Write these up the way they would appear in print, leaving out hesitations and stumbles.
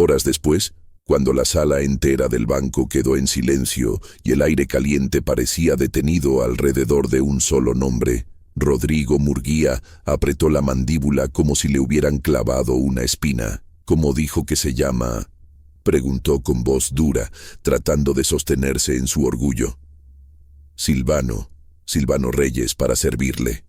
Horas después, cuando la sala entera del banco quedó en silencio y el aire caliente parecía detenido alrededor de un solo nombre, Rodrigo Murguía apretó la mandíbula como si le hubieran clavado una espina. ¿Cómo dijo que se llama?, preguntó con voz dura, tratando de sostenerse en su orgullo. Silvano Reyes, para servirle,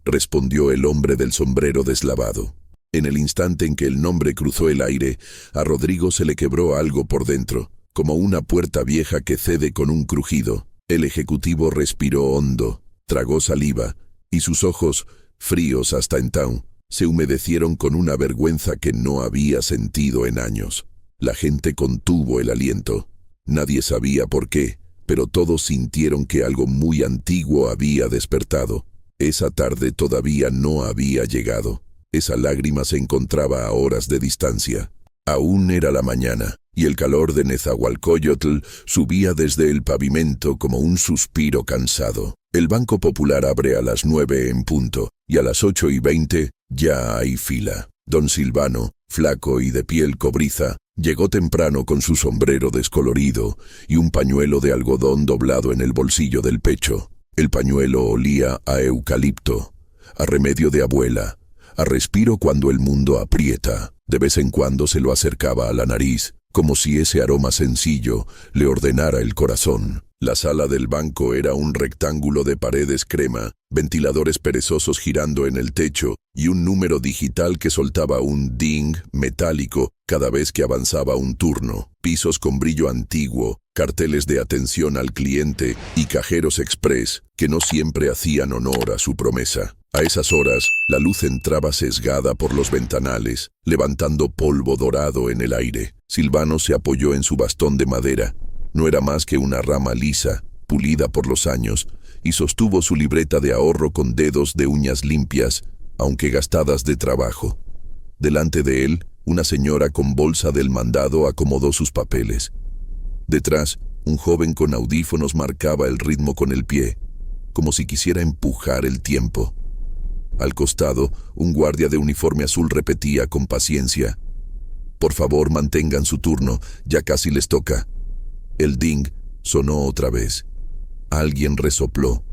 respondió el hombre del sombrero deslavado. En el instante en que el nombre cruzó el aire, a Rodrigo se le quebró algo por dentro, como una puerta vieja que cede con un crujido. El ejecutivo respiró hondo, tragó saliva, y sus ojos, fríos hasta entonces, se humedecieron con una vergüenza que no había sentido en años. La gente contuvo el aliento. Nadie sabía por qué, pero todos sintieron que algo muy antiguo había despertado. Esa tarde todavía no había llegado. Esa lágrima se encontraba a horas de distancia. Aún era la mañana, y el calor de Nezahualcóyotl subía desde el pavimento como un suspiro cansado. El Banco Popular abre a las 9 en punto, y a las 8:20 ya hay fila. Don Silvano, flaco y de piel cobriza, llegó temprano con su sombrero descolorido y un pañuelo de algodón doblado en el bolsillo del pecho. El pañuelo olía a eucalipto, a remedio de abuela, a respiro cuando el mundo aprieta. De vez en cuando se lo acercaba a la nariz, como si ese aroma sencillo le ordenara el corazón. La sala del banco era un rectángulo de paredes crema, ventiladores perezosos girando en el techo y un número digital que soltaba un ding metálico cada vez que avanzaba un turno. Pisos con brillo antiguo, carteles de atención al cliente y cajeros express que no siempre hacían honor a su promesa. A esas horas, la luz entraba sesgada por los ventanales, levantando polvo dorado en el aire. Silvano se apoyó en su bastón de madera. No era más que una rama lisa, pulida por los años, y sostuvo su libreta de ahorro con dedos de uñas limpias, aunque gastadas de trabajo. Delante de él, una señora con bolsa del mandado acomodó sus papeles. Detrás, un joven con audífonos marcaba el ritmo con el pie, como si quisiera empujar el tiempo. Al costado, un guardia de uniforme azul repetía con paciencia: «Por favor, mantengan su turno, ya casi les toca». El ding sonó otra vez. Alguien resopló.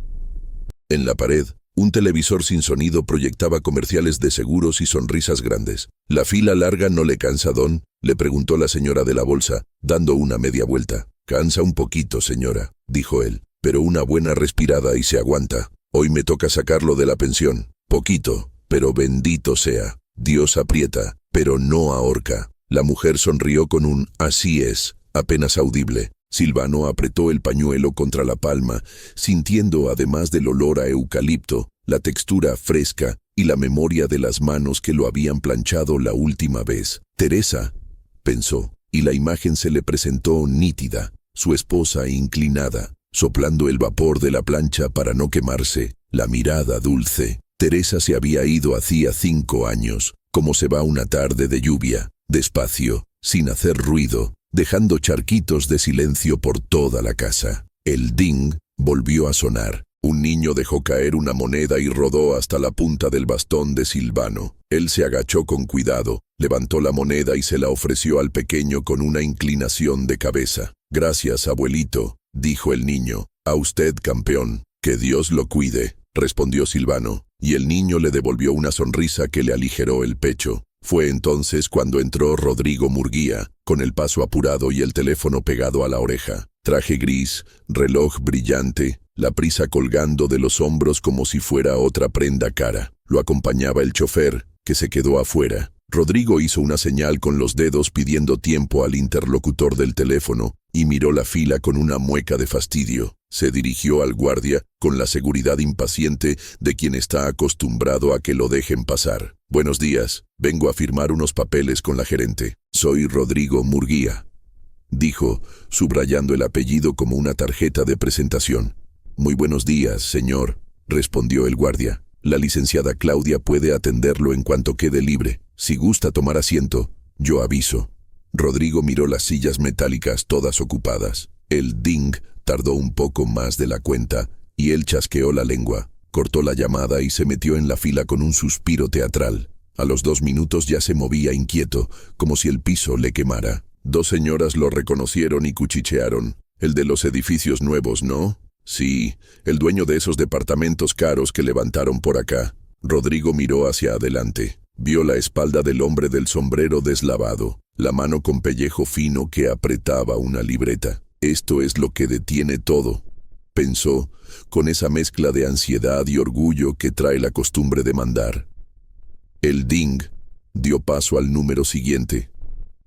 En la pared, un televisor sin sonido proyectaba comerciales de seguros y sonrisas grandes. «¿La fila larga no le cansa, don?», le preguntó la señora de la bolsa, dando una media vuelta. «Cansa un poquito, señora», dijo él, «pero una buena respirada y se aguanta. Hoy me toca sacarlo de la pensión. Poquito, pero bendito sea. Dios aprieta, pero no ahorca». La mujer sonrió con un «así es», apenas audible. Silvano apretó el pañuelo contra la palma, sintiendo, además del olor a eucalipto, la textura fresca y la memoria de las manos que lo habían planchado la última vez. «Teresa», pensó, y la imagen se le presentó nítida, su esposa inclinada, soplando el vapor de la plancha para no quemarse, la mirada dulce. Teresa se había ido hacía 5 años, como se va una tarde de lluvia, despacio, sin hacer ruido, dejando charquitos de silencio por toda la casa. El ding volvió a sonar. Un niño dejó caer una moneda y rodó hasta la punta del bastón de Silvano. Él se agachó con cuidado, levantó la moneda y se la ofreció al pequeño con una inclinación de cabeza. «Gracias, abuelito», dijo el niño. «A usted, campeón. Que Dios lo cuide», respondió Silvano, y el niño le devolvió una sonrisa que le aligeró el pecho. Fue entonces cuando entró Rodrigo Murguía, con el paso apurado y el teléfono pegado a la oreja. Traje gris, reloj brillante, la prisa colgando de los hombros como si fuera otra prenda cara. Lo acompañaba el chofer, que se quedó afuera. Rodrigo hizo una señal con los dedos pidiendo tiempo al interlocutor del teléfono y miró la fila con una mueca de fastidio. Se dirigió al guardia con la seguridad impaciente de quien está acostumbrado a que lo dejen pasar. «Buenos días, vengo a firmar unos papeles con la gerente. Soy Rodrigo Murguía», dijo, subrayando el apellido como una tarjeta de presentación. «Muy buenos días, señor», respondió el guardia. «La licenciada Claudia puede atenderlo en cuanto quede libre. Si gusta tomar asiento, yo aviso». Rodrigo miró las sillas metálicas todas ocupadas. El ding tardó un poco más de la cuenta y él chasqueó la lengua, cortó la llamada y se metió en la fila con un suspiro teatral. A los 2 minutos ya se movía inquieto, como si el piso le quemara. 2 señoras lo reconocieron y cuchichearon. El de los edificios nuevos, ¿no? Sí, el dueño de esos departamentos caros que levantaron por acá. Rodrigo miró hacia adelante. Vio la espalda del hombre del sombrero deslavado, la mano con pellejo fino que apretaba una libreta. Esto es lo que detiene todo, pensó, con esa mezcla de ansiedad y orgullo que trae la costumbre de mandar. El ding dio paso al número siguiente,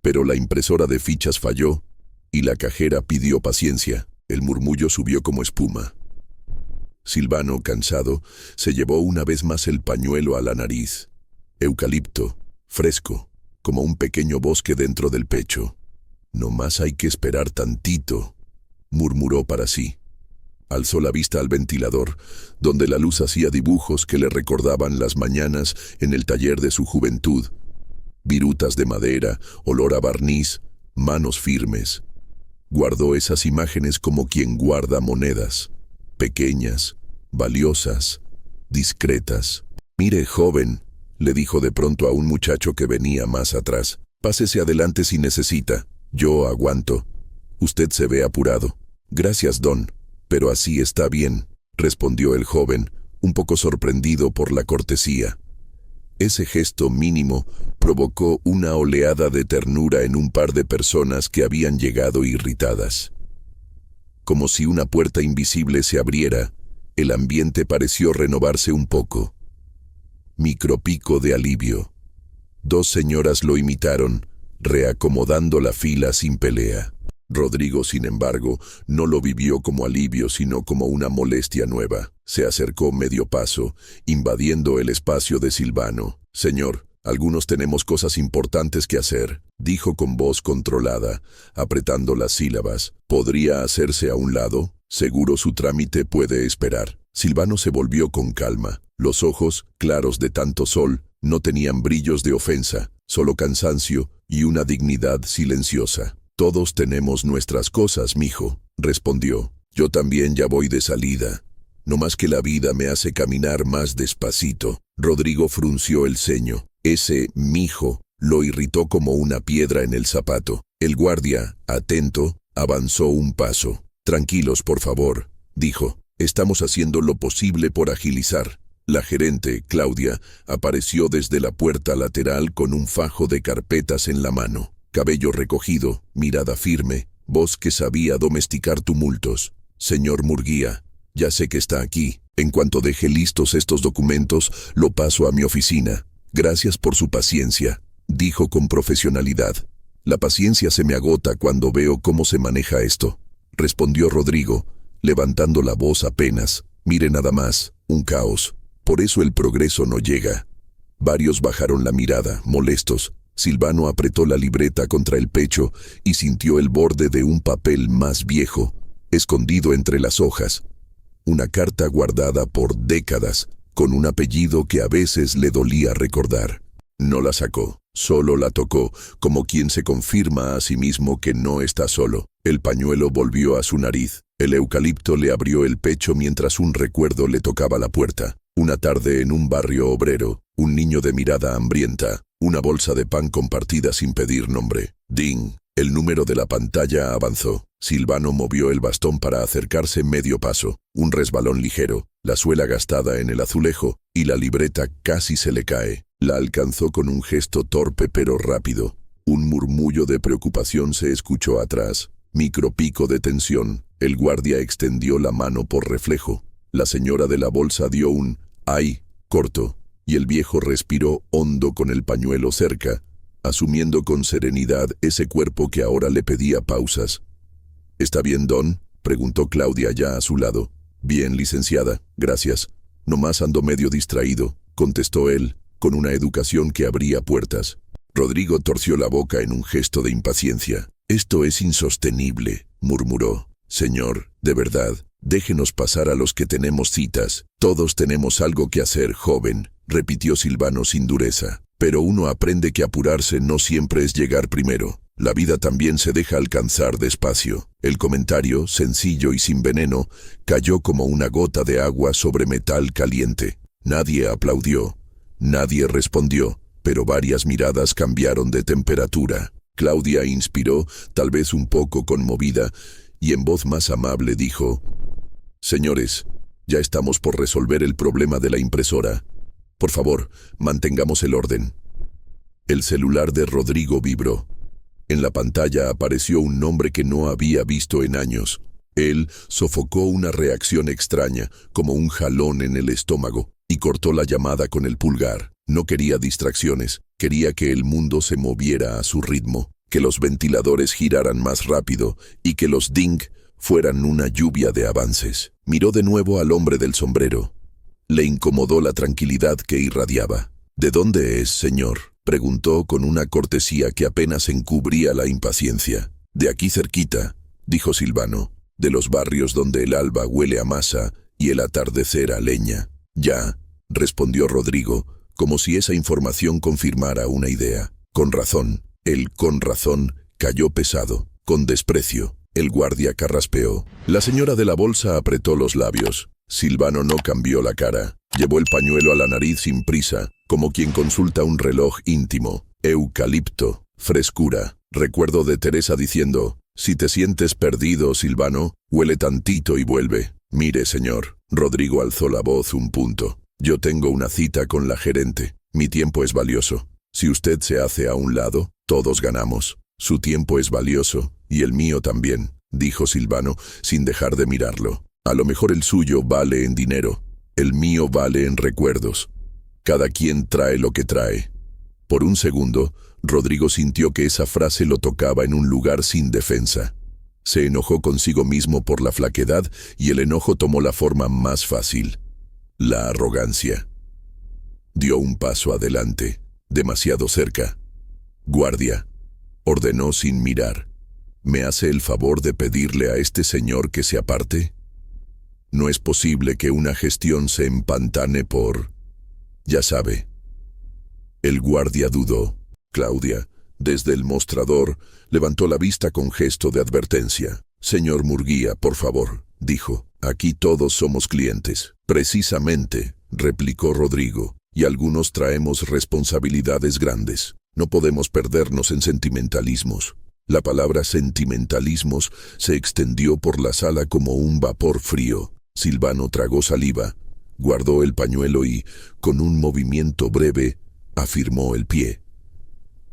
pero la impresora de fichas falló y la cajera pidió paciencia. El murmullo subió como espuma. Silvano, cansado, se llevó una vez más el pañuelo a la nariz. Eucalipto, fresco, como un pequeño bosque dentro del pecho. No más hay que esperar tantito, murmuró para sí. Alzó la vista al ventilador, donde la luz hacía dibujos que le recordaban las mañanas en el taller de su juventud. Virutas de madera, olor a barniz, manos firmes. Guardó esas imágenes como quien guarda monedas, pequeñas, valiosas, discretas. Mire, joven, le dijo de pronto a un muchacho que venía más atrás. Pásese adelante si necesita. Yo aguanto. Usted se ve apurado. Gracias, don. Pero así está bien, respondió el joven, un poco sorprendido por la cortesía. Ese gesto mínimo provocó una oleada de ternura en un par de personas que habían llegado irritadas. Como si una puerta invisible se abriera, el ambiente pareció renovarse un poco. Micropico de alivio. 2 señoras lo imitaron, reacomodando la fila sin pelea. Rodrigo, sin embargo, no lo vivió como alivio, sino como una molestia nueva. Se acercó medio paso, invadiendo el espacio de Silvano. Señor, algunos tenemos cosas importantes que hacer, dijo con voz controlada, apretando las sílabas. ¿Podría hacerse a un lado? Seguro su trámite puede esperar. Silvano se volvió con calma. Los ojos, claros de tanto sol, no tenían brillos de ofensa, solo cansancio y una dignidad silenciosa. Todos tenemos nuestras cosas, mijo, respondió. Yo también ya voy de salida. No más que la vida me hace caminar más despacito. Rodrigo frunció el ceño. Ese mijo lo irritó como una piedra en el zapato. El guardia, atento, avanzó un paso. Tranquilos, por favor, dijo. Estamos haciendo lo posible por agilizar. La gerente, Claudia, apareció desde la puerta lateral con un fajo de carpetas en la mano. Cabello recogido, mirada firme, voz que sabía domesticar tumultos. Señor Murguía, ya sé que está aquí. En cuanto deje listos estos documentos, lo paso a mi oficina. Gracias por su paciencia, dijo con profesionalidad. La paciencia se me agota cuando veo cómo se maneja esto, respondió Rodrigo, levantando la voz apenas. Mire nada más, un caos. Por eso el progreso no llega. Varios bajaron la mirada, molestos. Silvano apretó la libreta contra el pecho y sintió el borde de un papel más viejo, escondido entre las hojas. Una carta guardada por décadas, con un apellido que a veces le dolía recordar. No la sacó, solo la tocó, como quien se confirma a sí mismo que no está solo. El pañuelo volvió a su nariz. El eucalipto le abrió el pecho mientras un recuerdo le tocaba la puerta. Una tarde en un barrio obrero, un niño de mirada hambrienta, una bolsa de pan compartida sin pedir nombre. Ding. El número de la pantalla avanzó. Silvano movió el bastón para acercarse medio paso. Un resbalón ligero, la suela gastada en el azulejo, y la libreta casi se le cae. La alcanzó con un gesto torpe pero rápido. Un murmullo de preocupación se escuchó atrás. Micropico de tensión. El guardia extendió la mano por reflejo. La señora de la bolsa dio un «ay» corto, y el viejo respiró hondo con el pañuelo cerca, asumiendo con serenidad ese cuerpo que ahora le pedía pausas. «¿Está bien, don?», preguntó Claudia ya a su lado. «Bien, licenciada, gracias. Nomás ando medio distraído», contestó él, con una educación que abría puertas. Rodrigo torció la boca en un gesto de impaciencia. «Esto es insostenible», murmuró. «Señor, de verdad, déjenos pasar a los que tenemos citas. Todos tenemos algo que hacer, joven», repitió Silvano sin dureza. «Pero uno aprende que apurarse no siempre es llegar primero. La vida también se deja alcanzar despacio». El comentario, sencillo y sin veneno, cayó como una gota de agua sobre metal caliente. Nadie aplaudió. Nadie respondió. pero varias miradas cambiaron de temperatura. Claudia inspiró, tal vez un poco conmovida, y en voz más amable dijo: «Señores, ya estamos por resolver el problema de la impresora. Por favor, mantengamos el orden». El celular de Rodrigo vibró. En la pantalla apareció un nombre que no había visto en años. Él sofocó una reacción extraña, como un jalón en el estómago, y cortó la llamada con el pulgar. No quería distracciones, quería que el mundo se moviera a su ritmo, que los ventiladores giraran más rápido y que los ding fueran una lluvia de avances. Miró de nuevo al hombre del sombrero. Le incomodó la tranquilidad que irradiaba. «¿De dónde es, señor?», preguntó con una cortesía que apenas encubría la impaciencia. «De aquí cerquita», dijo Silvano, «de los barrios donde el alba huele a masa y el atardecer a leña». «Ya», respondió Rodrigo, como si esa información confirmara una idea. «Con razón». El «con razón» cayó pesado, con desprecio. El guardia carraspeó. La señora de la bolsa apretó los labios. Silvano no cambió la cara. Llevó el pañuelo a la nariz sin prisa, como quien consulta un reloj íntimo. Eucalipto, frescura. Recuerdo de Teresa diciendo: «Si te sientes perdido, Silvano, huele tantito y vuelve». «Mire, señor». Rodrigo alzó la voz un punto. «Yo tengo una cita con la gerente. Mi tiempo es valioso. Si usted se hace a un lado, todos ganamos». «Su tiempo es valioso, y el mío también», dijo Silvano, sin dejar de mirarlo. «A lo mejor el suyo vale en dinero, el mío vale en recuerdos. Cada quien trae lo que trae». Por un segundo, Rodrigo sintió que esa frase lo tocaba en un lugar sin defensa. Se enojó consigo mismo por la flaquedad, y el enojo tomó la forma más fácil: la arrogancia. Dio un paso adelante, demasiado cerca. «Guardia», ordenó sin mirar, «¿me hace el favor de pedirle a este señor que se aparte? No es posible que una gestión se empantane por... ya sabe». El guardia dudó. Claudia, desde el mostrador, levantó la vista con gesto de advertencia. «Señor Murguía, por favor», dijo, «aquí todos somos clientes». «Precisamente», replicó Rodrigo, «y algunos traemos responsabilidades grandes. No podemos perdernos en sentimentalismos». La palabra sentimentalismos se extendió por la sala como un vapor frío. Silvano tragó saliva, guardó el pañuelo y, con un movimiento breve, afirmó el pie.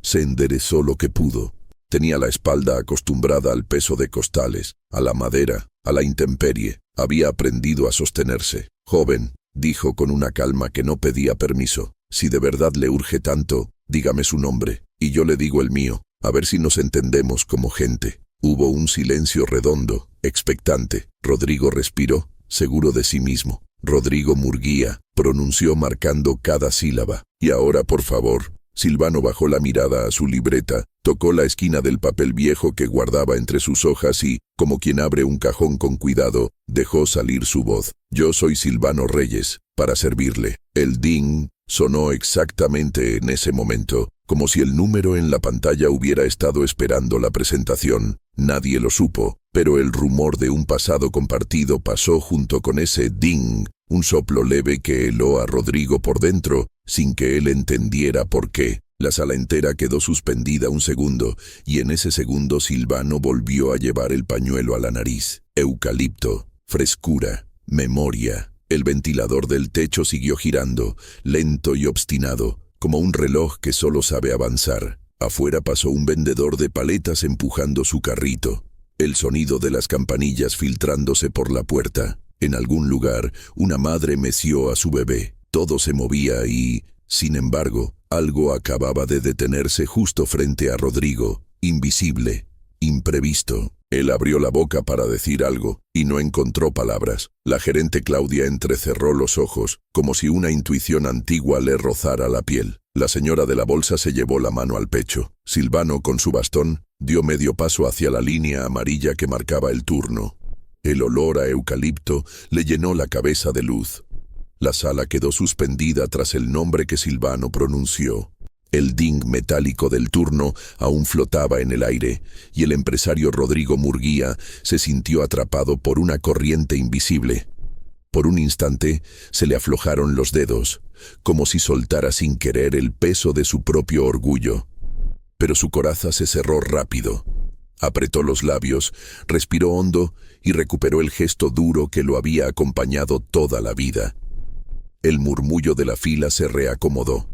Se enderezó lo que pudo. Tenía la espalda acostumbrada al peso de costales, a la madera, a la intemperie. Había aprendido a sostenerse. «Joven», dijo con una calma que no pedía permiso, «si de verdad le urge tanto, dígame su nombre, y yo le digo el mío, a ver si nos entendemos como gente». Hubo un silencio redondo, expectante. Rodrigo respiró, seguro de sí mismo. «Rodrigo Murguía», pronunció marcando cada sílaba. «Y ahora, por favor». Silvano bajó la mirada a su libreta, tocó la esquina del papel viejo que guardaba entre sus hojas y, como quien abre un cajón con cuidado, dejó salir su voz. «Yo soy Silvano Reyes, para servirle». El ding sonó exactamente en ese momento, como si el número en la pantalla hubiera estado esperando la presentación. Nadie lo supo, pero el rumor de un pasado compartido pasó junto con ese ding, un soplo leve que heló a Rodrigo por dentro, sin que él entendiera por qué. La sala entera quedó suspendida un segundo, y en ese segundo Silvano volvió a llevar el pañuelo a la nariz. Eucalipto, frescura, memoria. El ventilador del techo siguió girando, lento y obstinado, como un reloj que solo sabe avanzar. Afuera pasó un vendedor de paletas empujando su carrito, el sonido de las campanillas filtrándose por la puerta. En algún lugar, una madre meció a su bebé. Todo se movía y, sin embargo, algo acababa de detenerse justo frente a Rodrigo, invisible, imprevisto. Él abrió la boca para decir algo, y no encontró palabras. La gerente Claudia entrecerró los ojos, como si una intuición antigua le rozara la piel. La señora de la bolsa se llevó la mano al pecho. Silvano, con su bastón, dio medio paso hacia la línea amarilla que marcaba el turno. El olor a eucalipto le llenó la cabeza de luz. La sala quedó suspendida tras el nombre que Silvano pronunció. El ding metálico del turno aún flotaba en el aire, y el empresario Rodrigo Murguía se sintió atrapado por una corriente invisible. Por un instante se le aflojaron los dedos, como si soltara sin querer el peso de su propio orgullo. Pero su coraza se cerró rápido. Apretó los labios, respiró hondo y recuperó el gesto duro que lo había acompañado toda la vida. El murmullo de la fila se reacomodó.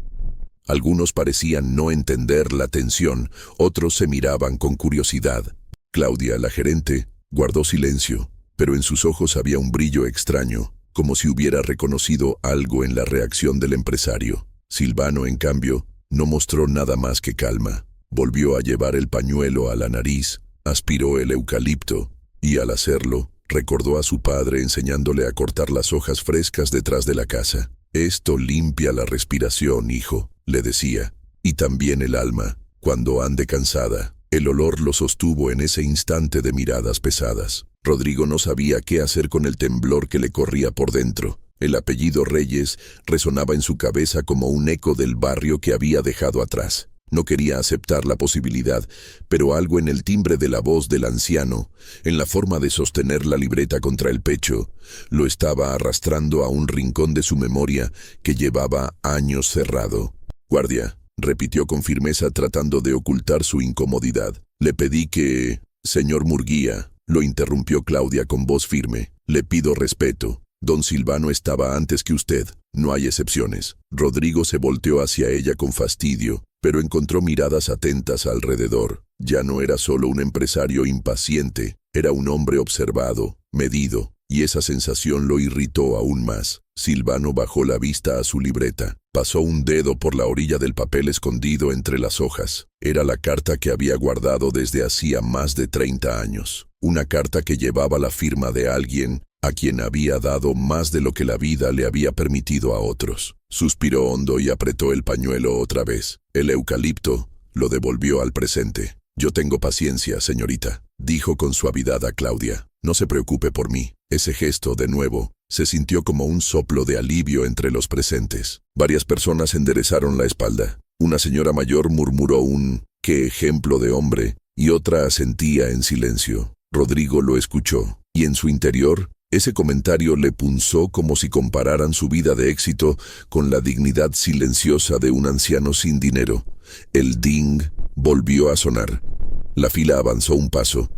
Algunos parecían no entender la tensión, otros se miraban con curiosidad. Claudia, la gerente, guardó silencio, pero en sus ojos había un brillo extraño, como si hubiera reconocido algo en la reacción del empresario. Silvano, en cambio, no mostró nada más que calma. Volvió a llevar el pañuelo a la nariz, aspiró el eucalipto, y al hacerlo, recordó a su padre enseñándole a cortar las hojas frescas detrás de la casa. «Esto limpia la respiración, hijo», le decía, «y también el alma, cuando ande cansada». El olor lo sostuvo en ese instante de miradas pesadas. Rodrigo no sabía qué hacer con el temblor que le corría por dentro. El apellido Reyes resonaba en su cabeza como un eco del barrio que había dejado atrás. No quería aceptar la posibilidad, pero algo en el timbre de la voz del anciano, en la forma de sostener la libreta contra el pecho, lo estaba arrastrando a un rincón de su memoria que llevaba años cerrado. «Guardia», repitió con firmeza tratando de ocultar su incomodidad. «Le pedí que...» «Señor Murguía», lo interrumpió Claudia con voz firme. «Le pido respeto. Don Silvano estaba antes que usted. No hay excepciones». Rodrigo se volteó hacia ella con fastidio, pero encontró miradas atentas alrededor. Ya no era solo un empresario impaciente, era un hombre observado, medido, y esa sensación lo irritó aún más. Silvano bajó la vista a su libreta. Pasó un dedo por la orilla del papel escondido entre las hojas. Era la carta que había guardado desde hacía más de 30 años. Una carta que llevaba la firma de alguien a quien había dado más de lo que la vida le había permitido a otros. Suspiró hondo y apretó el pañuelo otra vez. El eucalipto lo devolvió al presente. «Yo tengo paciencia, señorita», dijo con suavidad a Claudia. «No se preocupe por mí». Ese gesto, de nuevo, se sintió como un soplo de alivio entre los presentes. Varias personas enderezaron la espalda. Una señora mayor murmuró un «qué ejemplo de hombre», y otra asentía en silencio. Rodrigo lo escuchó, y en su interior, ese comentario le punzó como si compararan su vida de éxito con la dignidad silenciosa de un anciano sin dinero. El ding volvió a sonar. La fila avanzó un paso.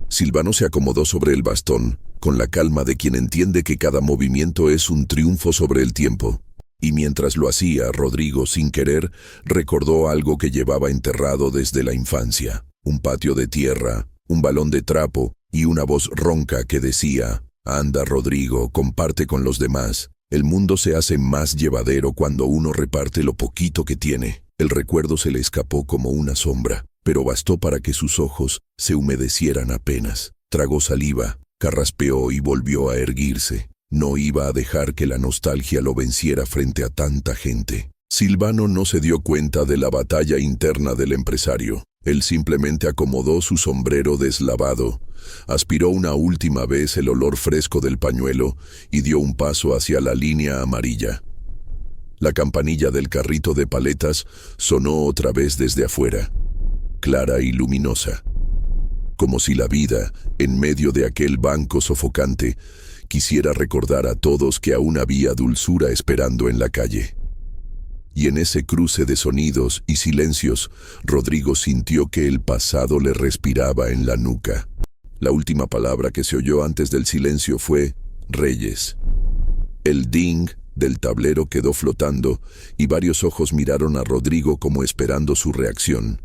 Silvano se acomodó sobre el bastón, con la calma de quien entiende que cada movimiento es un triunfo sobre el tiempo. Y mientras lo hacía, Rodrigo, sin querer, recordó algo que llevaba enterrado desde la infancia. Un patio de tierra, un balón de trapo y una voz ronca que decía: «Anda, Rodrigo, comparte con los demás. El mundo se hace más llevadero cuando uno reparte lo poquito que tiene». El recuerdo se le escapó como una sombra, pero bastó para que sus ojos se humedecieran apenas. Tragó saliva, carraspeó y volvió a erguirse. No iba a dejar que la nostalgia lo venciera frente a tanta gente. Silvano no se dio cuenta de la batalla interna del empresario. Él simplemente acomodó su sombrero deslavado, aspiró una última vez el olor fresco del pañuelo y dio un paso hacia la línea amarilla. La campanilla del carrito de paletas sonó otra vez desde afuera, clara y luminosa, como si la vida, en medio de aquel banco sofocante, quisiera recordar a todos que aún había dulzura esperando en la calle. Y en ese cruce de sonidos y silencios, Rodrigo sintió que el pasado le respiraba en la nuca. La última palabra que se oyó antes del silencio fue «Reyes». El ding del tablero quedó flotando y varios ojos miraron a Rodrigo como esperando su reacción.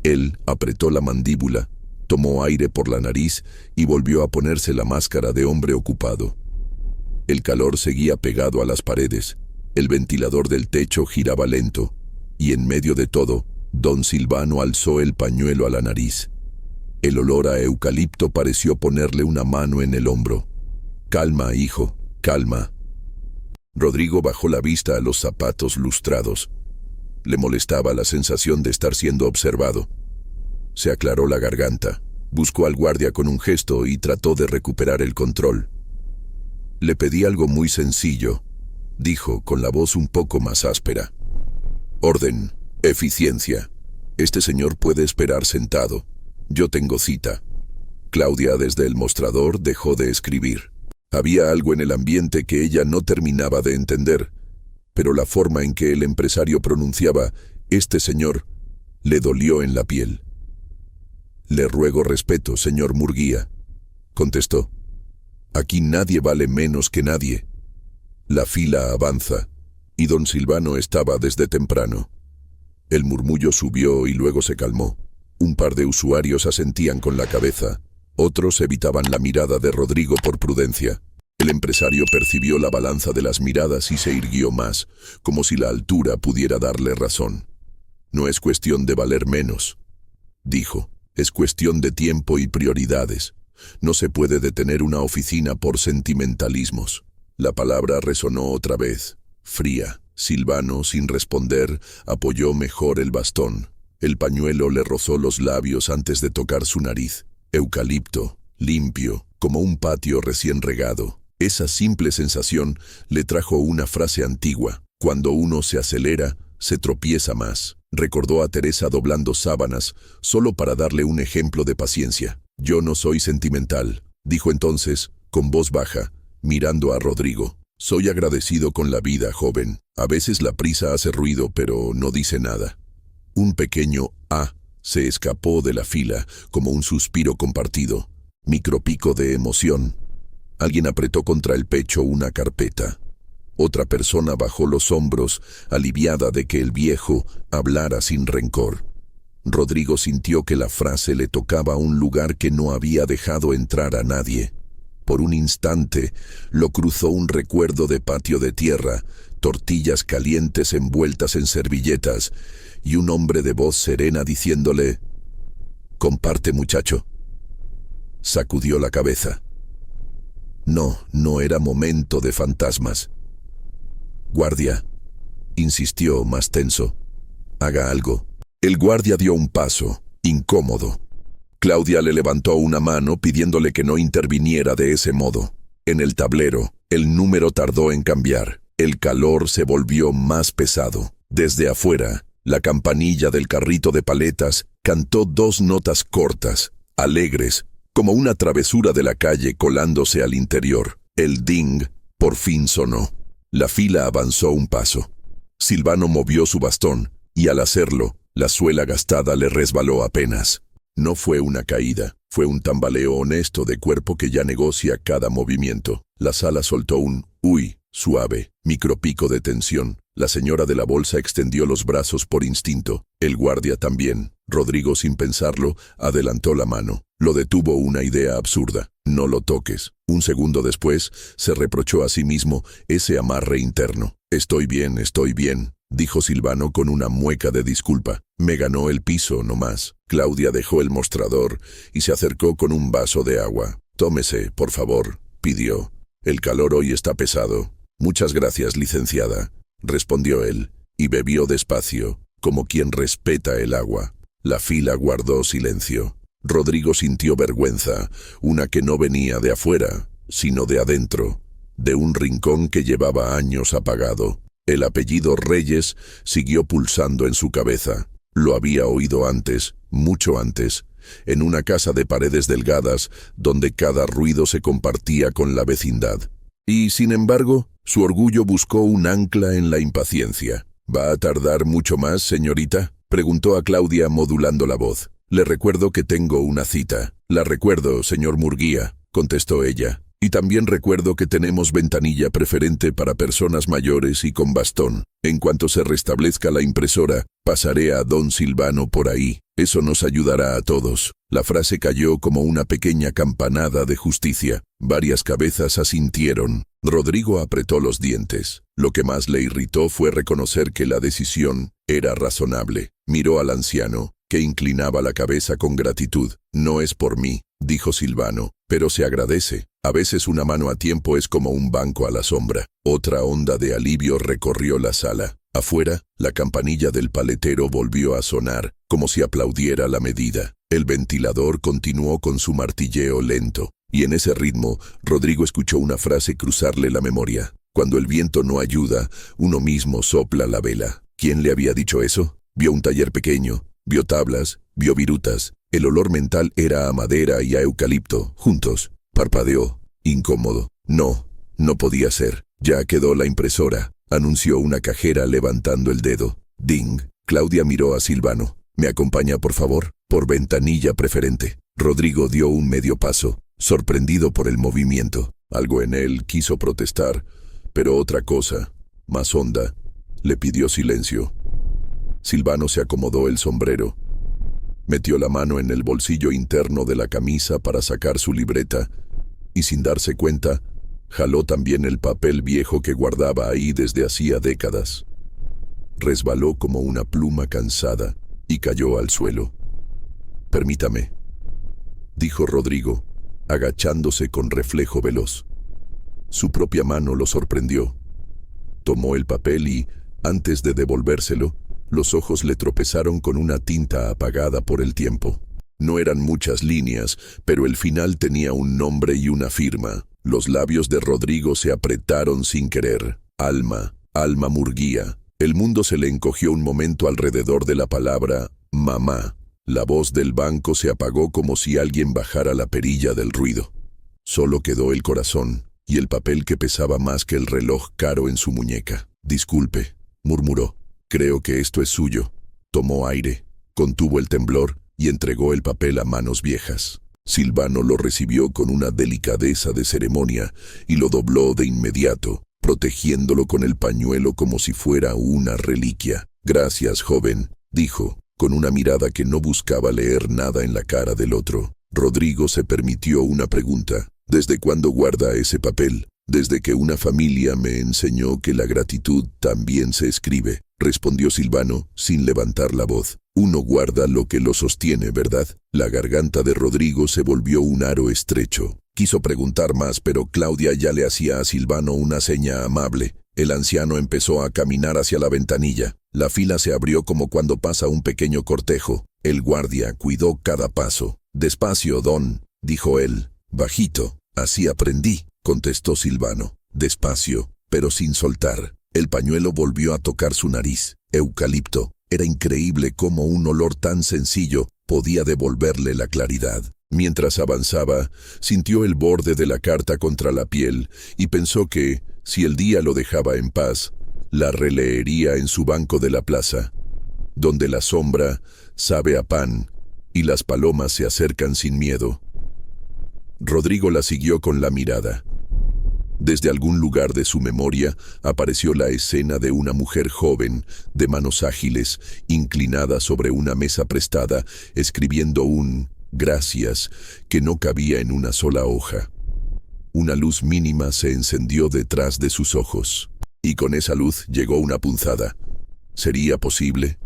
Él apretó la mandíbula, tomó aire por la nariz y volvió a ponerse la máscara de hombre ocupado. El calor seguía pegado a las paredes. El ventilador del techo giraba lento, y en medio de todo, don Silvano alzó el pañuelo a la nariz. El olor a eucalipto pareció ponerle una mano en el hombro. «Calma, hijo, calma». Rodrigo bajó la vista a los zapatos lustrados. Le molestaba la sensación de estar siendo observado. Se aclaró la garganta, buscó al guardia con un gesto y trató de recuperar el control. «Le pedí algo muy sencillo», dijo con la voz un poco más áspera. «Orden, eficiencia. Este señor puede esperar sentado. Yo tengo cita». Claudia desde el mostrador dejó de escribir. Había algo en el ambiente que ella no terminaba de entender, pero la forma en que el empresario pronunciaba «este señor» le dolió en la piel. «Le ruego respeto, señor Murguía», contestó. «Aquí nadie vale menos que nadie». La fila avanza, y don Silvano estaba desde temprano. El murmullo subió y luego se calmó. Un par de usuarios asentían con la cabeza, otros evitaban la mirada de Rodrigo por prudencia. El empresario percibió la balanza de las miradas y se irguió más, como si la altura pudiera darle razón. «No es cuestión de valer menos», dijo, «es cuestión de tiempo y prioridades. No se puede detener una oficina por sentimentalismos». La palabra resonó otra vez, fría. Silvano, sin responder, apoyó mejor el bastón. El pañuelo le rozó los labios antes de tocar su nariz. Eucalipto, limpio, como un patio recién regado. Esa simple sensación le trajo una frase antigua. Cuando uno se acelera, se tropieza más. Recordó a Teresa doblando sábanas, solo para darle un ejemplo de paciencia. «Yo no soy sentimental», dijo entonces, con voz baja, mirando a Rodrigo. «Soy agradecido con la vida, joven. A veces la prisa hace ruido, pero no dice nada». Un pequeño «ah» se escapó de la fila, como un suspiro compartido. Micropico de emoción. Alguien apretó contra el pecho una carpeta. Otra persona bajó los hombros, aliviada de que el viejo hablara sin rencor. Rodrigo sintió que la frase le tocaba un lugar que no había dejado entrar a nadie. Por un instante lo cruzó un recuerdo de patio de tierra, tortillas calientes envueltas en servilletas y un hombre de voz serena diciéndole «Comparte, muchacho». Sacudió la cabeza. No era momento de fantasmas. «Guardia», insistió más tenso, «haga algo». El guardia dio un paso, incómodo. Claudia le levantó una mano pidiéndole que no interviniera de ese modo. En el tablero, el número tardó en cambiar. El calor se volvió más pesado. Desde afuera, la campanilla del carrito de paletas cantó 2 notas cortas, alegres, como una travesura de la calle colándose al interior. El ding por fin sonó. La fila avanzó un paso. Silvano movió su bastón, y al hacerlo, la suela gastada le resbaló apenas. No fue una caída, fue un tambaleo honesto de cuerpo que ya negocia cada movimiento. La sala soltó un «uy» suave, micropico de tensión. La señora de la bolsa extendió los brazos por instinto. El guardia también. Rodrigo, sin pensarlo, adelantó la mano. Lo detuvo una idea absurda. «No lo toques». Un segundo después, se reprochó a sí mismo ese amarre interno. Estoy bien», dijo Silvano con una mueca de disculpa. «Me ganó el piso, no más». Claudia dejó el mostrador y se acercó con un vaso de agua. «Tómese, por favor», pidió. «El calor hoy está pesado». «Muchas gracias, licenciada», respondió él, y bebió despacio, como quien respeta el agua. La fila guardó silencio. Rodrigo sintió vergüenza, una que no venía de afuera, sino de adentro, de un rincón que llevaba años apagado. El apellido Reyes siguió pulsando en su cabeza. Lo había oído antes, mucho antes, en una casa de paredes delgadas, donde cada ruido se compartía con la vecindad. Y, sin embargo, su orgullo buscó un ancla en la impaciencia. «¿Va a tardar mucho más, señorita?», preguntó a Claudia modulando la voz. «Le recuerdo que tengo una cita». «La recuerdo, señor Murguía», contestó ella. «Y también recuerdo que tenemos ventanilla preferente para personas mayores y con bastón. En cuanto se restablezca la impresora, pasaré a don Silvano por ahí. Eso nos ayudará a todos». La frase cayó como una pequeña campanada de justicia. Varias cabezas asintieron. Rodrigo apretó los dientes. Lo que más le irritó fue reconocer que la decisión era razonable. Miró al anciano, que inclinaba la cabeza con gratitud. «No es por mí», dijo Silvano, «pero se agradece. A veces una mano a tiempo es como un banco a la sombra». Otra onda de alivio recorrió la sala. Afuera, la campanilla del paletero volvió a sonar, como si aplaudiera la medida. El ventilador continuó con su martilleo lento, y en ese ritmo, Rodrigo escuchó una frase cruzarle la memoria. «Cuando el viento no ayuda, uno mismo sopla la vela». ¿Quién le había dicho eso? Vio un taller pequeño, vio tablas, vio virutas. El olor mental era a madera y a eucalipto, juntos. Parpadeó. incómodo. No podía ser. Ya quedó la impresora, anunció una cajera levantando el dedo. Ding. Claudia miró a Silvano. ¿Me acompaña, por favor? Por ventanilla preferente. Rodrigo dio un medio paso, sorprendido por el movimiento. Algo en él quiso protestar, pero otra cosa, más honda, le pidió silencio. Silvano se acomodó el sombrero. Metió la mano en el bolsillo interno de la camisa para sacar su libreta y, sin darse cuenta, jaló también el papel viejo que guardaba ahí desde hacía décadas. Resbaló como una pluma cansada y cayó al suelo. «Permítame», dijo Rodrigo, agachándose con reflejo veloz. Su propia mano lo sorprendió. Tomó el papel y, antes de devolvérselo, los ojos le tropezaron con una tinta apagada por el tiempo. No eran muchas líneas, pero el final tenía un nombre y una firma. Los labios de Rodrigo se apretaron sin querer. Alma Murguía. El mundo se le encogió un momento alrededor de la palabra mamá. La voz del banco se apagó como si alguien bajara la perilla del ruido. Solo quedó el corazón y el papel que pesaba más que el reloj caro en su muñeca. «Disculpe», murmuró. «Creo que esto es suyo». Tomó aire, contuvo el temblor y entregó el papel a manos viejas. Silvano lo recibió con una delicadeza de ceremonia y lo dobló de inmediato, protegiéndolo con el pañuelo como si fuera una reliquia. «Gracias, joven», dijo, con una mirada que no buscaba leer nada en la cara del otro. Rodrigo se permitió una pregunta. «¿Desde cuándo guarda ese papel?» «Desde que una familia me enseñó que la gratitud también se escribe», respondió Silvano, sin levantar la voz. «Uno guarda lo que lo sostiene, ¿verdad?» La garganta de Rodrigo se volvió un aro estrecho. Quiso preguntar más, pero Claudia ya le hacía a Silvano una seña amable. El anciano empezó a caminar hacia la ventanilla. La fila se abrió como cuando pasa un pequeño cortejo. El guardia cuidó cada paso. «Despacio, don», dijo él, bajito. «Así aprendí», contestó Silvano. Despacio, pero sin soltar. El pañuelo volvió a tocar su nariz. Eucalipto. Era increíble cómo un olor tan sencillo podía devolverle la claridad. Mientras avanzaba, sintió el borde de la carta contra la piel y pensó que, si el día lo dejaba en paz, la releería en su banco de la plaza, donde la sombra sabe a pan y las palomas se acercan sin miedo. Rodrigo la siguió con la mirada. Desde algún lugar de su memoria apareció la escena de una mujer joven, de manos ágiles, inclinada sobre una mesa prestada, escribiendo un «gracias» que no cabía en una sola hoja. Una luz mínima se encendió detrás de sus ojos, y con esa luz llegó una punzada. ¿Sería posible?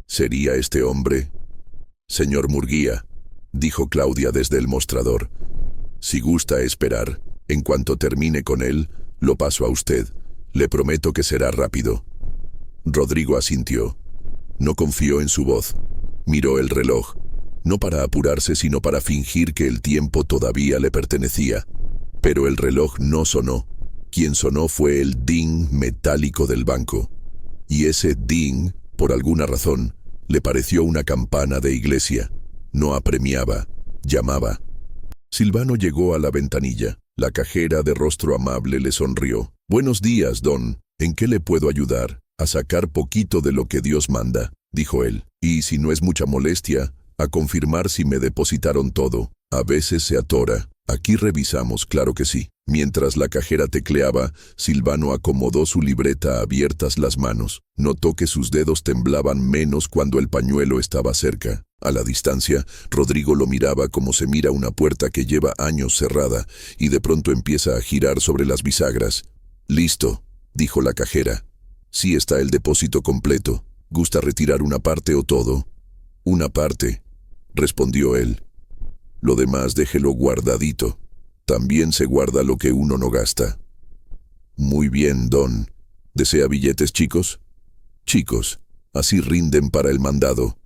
¿Sería este hombre? «Señor Murguía», dijo Claudia desde el mostrador. «Si gusta esperar, en cuanto termine con él, lo paso a usted. Le prometo que será rápido». Rodrigo asintió. No confió en su voz. Miró el reloj, no para apurarse, sino para fingir que el tiempo todavía le pertenecía. Pero el reloj no sonó. Quien sonó fue el ding metálico del banco. Y ese ding, por alguna razón, le pareció una campana de iglesia. No apremiaba, llamaba. Silvano llegó a la ventanilla. La cajera de rostro amable le sonrió. «Buenos días, don. ¿En qué le puedo ayudar?» «A sacar poquito de lo que Dios manda», dijo él. «Y si no es mucha molestia, a confirmar si me depositaron todo. A veces se atora. Aquí revisamos, claro que sí». Mientras la cajera tecleaba, Silvano acomodó su libreta abiertas las manos. Notó que sus dedos temblaban menos cuando el pañuelo estaba cerca. A la distancia, Rodrigo lo miraba como se mira una puerta que lleva años cerrada y de pronto empieza a girar sobre las bisagras. «Listo», dijo la cajera. «Sí está el depósito completo. ¿Gusta retirar una parte o todo?» «Una parte», respondió él. «Lo demás déjelo guardadito. También se guarda lo que uno no gasta». «Muy bien, don. ¿Desea billetes chicos?» «Chicos, así rinden para el mandado».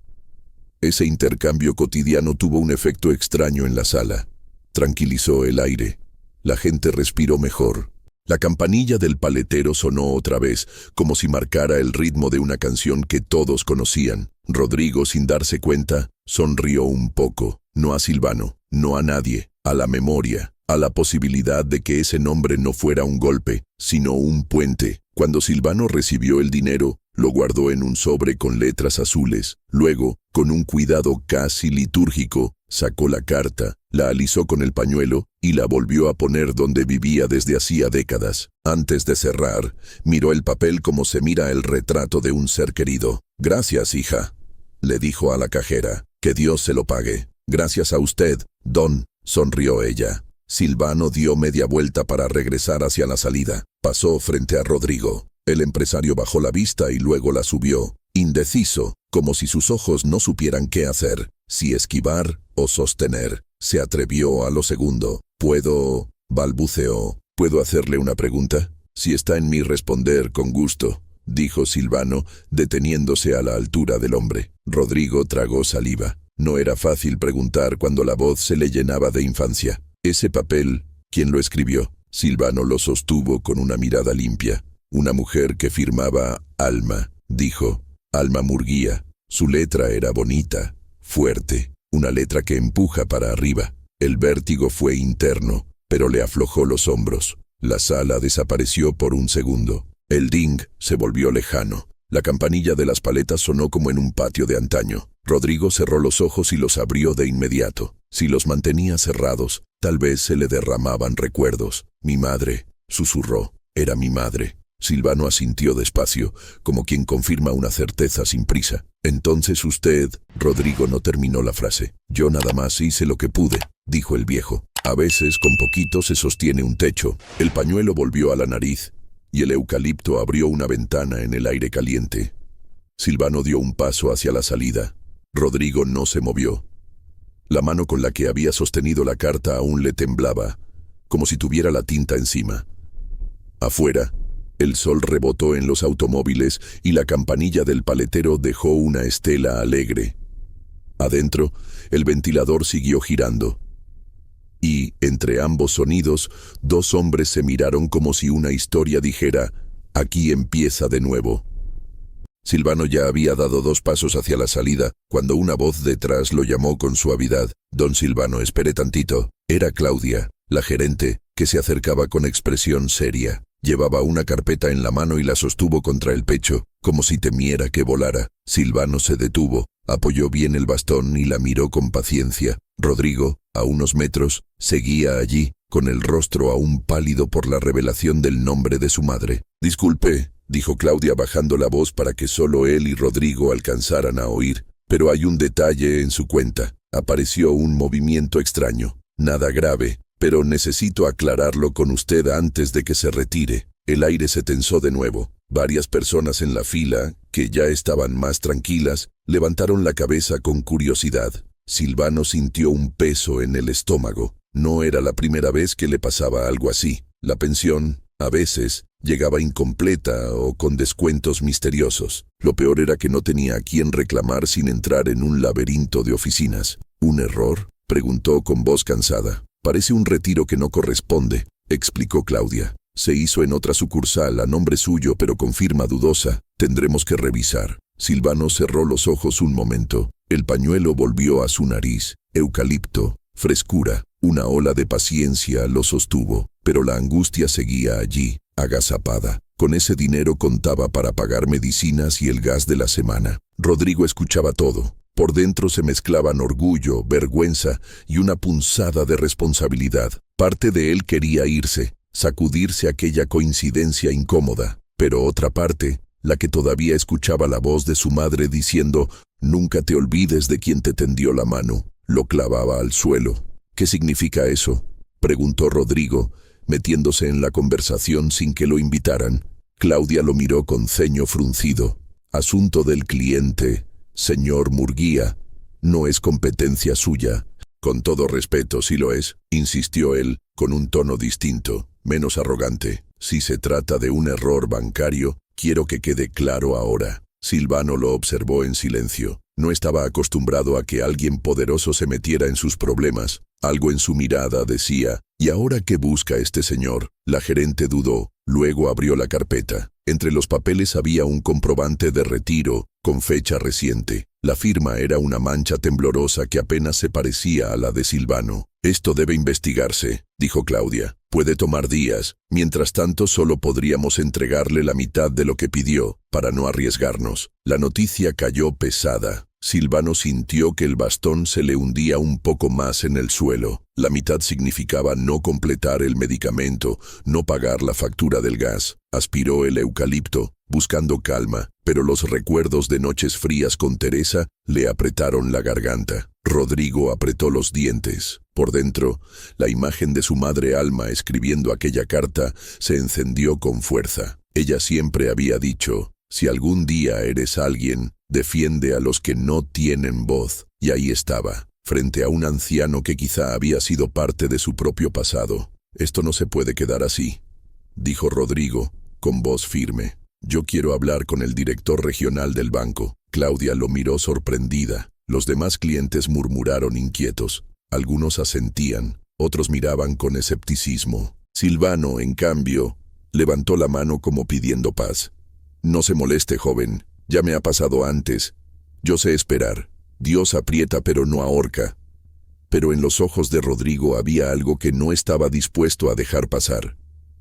Ese intercambio cotidiano tuvo un efecto extraño en la sala. Tranquilizó el aire. La gente respiró mejor. La campanilla del paletero sonó otra vez, como si marcara el ritmo de una canción que todos conocían. Rodrigo, sin darse cuenta, sonrió un poco. No a Silvano, no a nadie, a la memoria. a la posibilidad de que ese nombre no fuera un golpe, sino un puente. Cuando Silvano recibió el dinero, lo guardó en un sobre con letras azules. Luego, con un cuidado casi litúrgico, sacó la carta, la alisó con el pañuelo y la volvió a poner donde vivía desde hacía décadas. Antes de cerrar, miró el papel como se mira el retrato de un ser querido. «Gracias, hija», le dijo a la cajera. «Que Dios se lo pague». «Gracias a usted, don», sonrió ella. Silvano dio media vuelta para regresar hacia la salida. Pasó frente a Rodrigo. El empresario bajó la vista y luego la subió, indeciso, como si sus ojos no supieran qué hacer, si esquivar o sostener. Se atrevió a lo segundo. «¿Puedo?», balbuceó. «¿Puedo hacerle una pregunta?» «Si está en mí responder, con gusto», dijo Silvano, deteniéndose a la altura del hombre. Rodrigo tragó saliva. No era fácil preguntar cuando la voz se le llenaba de infancia. «Ese papel, ¿quién lo escribió?» Silvano lo sostuvo con una mirada limpia. «Una mujer que firmaba Alma», dijo. «Alma Murguía». Su letra era bonita, fuerte, una letra que empuja para arriba. El vértigo fue interno, pero le aflojó los hombros. La sala desapareció por un segundo. El ding se volvió lejano. La campanilla de las paletas sonó como en un patio de antaño. Rodrigo cerró los ojos y los abrió de inmediato. Si los mantenía cerrados, tal vez se le derramaban recuerdos. «Mi madre», susurró. «Era mi madre». Silvano asintió despacio, como quien confirma una certeza sin prisa. «Entonces usted…» Rodrigo no terminó la frase. «Yo nada más hice lo que pude», dijo el viejo. «A veces con poquito se sostiene un techo». El pañuelo volvió a la nariz, y el eucalipto abrió una ventana en el aire caliente. Silvano dio un paso hacia la salida. Rodrigo no se movió. La mano con la que había sostenido la carta aún le temblaba, como si tuviera la tinta encima. Afuera, el sol rebotó en los automóviles y la campanilla del paletero dejó una estela alegre. Adentro, el ventilador siguió girando. Y, entre ambos sonidos, dos hombres se miraron como si una historia dijera: «Aquí empieza de nuevo». Silvano ya había dado 2 pasos hacia la salida, cuando una voz detrás lo llamó con suavidad. «Don Silvano, espere tantito». Era Claudia, la gerente, que se acercaba con expresión seria. Llevaba una carpeta en la mano y la sostuvo contra el pecho, como si temiera que volara. Silvano se detuvo, apoyó bien el bastón y la miró con paciencia. Rodrigo, a unos metros, seguía allí, con el rostro aún pálido por la revelación del nombre de su madre. «Disculpe», dijo Claudia bajando la voz para que solo él y Rodrigo alcanzaran a oír. «Pero hay un detalle en su cuenta. Apareció un movimiento extraño. Nada grave, pero necesito aclararlo con usted antes de que se retire». El aire se tensó de nuevo. Varias personas en la fila, que ya estaban más tranquilas, levantaron la cabeza con curiosidad. Silvano sintió un peso en el estómago. No era la primera vez que le pasaba algo así. La pensión, a veces, llegaba incompleta o con descuentos misteriosos. Lo peor era que no tenía a quién reclamar sin entrar en un laberinto de oficinas. «¿Un error?», preguntó con voz cansada. «Parece un retiro que no corresponde», explicó Claudia. «Se hizo en otra sucursal a nombre suyo, pero con firma dudosa. Tendremos que revisar». Silvano cerró los ojos un momento. El pañuelo volvió a su nariz. Eucalipto, frescura, una ola de paciencia lo sostuvo, pero la angustia seguía allí, agazapada. Con ese dinero contaba para pagar medicinas y el gas de la semana. Rodrigo escuchaba todo. Por dentro se mezclaban orgullo, vergüenza y una punzada de responsabilidad. Parte de él quería irse, sacudirse aquella coincidencia incómoda, pero otra parte, la que todavía escuchaba la voz de su madre diciendo: «Nunca te olvides de quien te tendió la mano», lo clavaba al suelo. «¿Qué significa eso?», preguntó Rodrigo, metiéndose en la conversación sin que lo invitaran. Claudia lo miró con ceño fruncido. «Asunto del cliente, señor Murguía. No es competencia suya». «Con todo respeto, sí lo es», insistió él, con un tono distinto, menos arrogante. «Si se trata de un error bancario, quiero que quede claro ahora». Silvano lo observó en silencio. No estaba acostumbrado a que alguien poderoso se metiera en sus problemas. Algo en su mirada decía: «¿Y ahora qué busca este señor?». La gerente dudó, luego abrió la carpeta. Entre los papeles había un comprobante de retiro, con fecha reciente. La firma era una mancha temblorosa que apenas se parecía a la de Silvano. «Esto debe investigarse», dijo Claudia. «Puede tomar días. Mientras tanto, solo podríamos entregarle la mitad de lo que pidió, para no arriesgarnos». La noticia cayó pesada. Silvano sintió que el bastón se le hundía un poco más en el suelo. La mitad significaba no completar el medicamento, no pagar la factura del gas. Aspiró el eucalipto, buscando calma, pero los recuerdos de noches frías con Teresa le apretaron la garganta. Rodrigo apretó los dientes. Por dentro, la imagen de su madre Alma escribiendo aquella carta se encendió con fuerza. Ella siempre había dicho: «Si algún día eres alguien, defiende a los que no tienen voz». Y ahí estaba, frente a un anciano que quizá había sido parte de su propio pasado. «Esto no se puede quedar así», dijo Rodrigo, con voz firme. «Yo quiero hablar con el director regional del banco». Claudia lo miró sorprendida. Los demás clientes murmuraron inquietos. Algunos asentían, otros miraban con escepticismo. Silvano, en cambio, levantó la mano como pidiendo paz. «No se moleste, joven. Ya me ha pasado antes. Yo sé esperar. Dios aprieta pero no ahorca». Pero en los ojos de Rodrigo había algo que no estaba dispuesto a dejar pasar.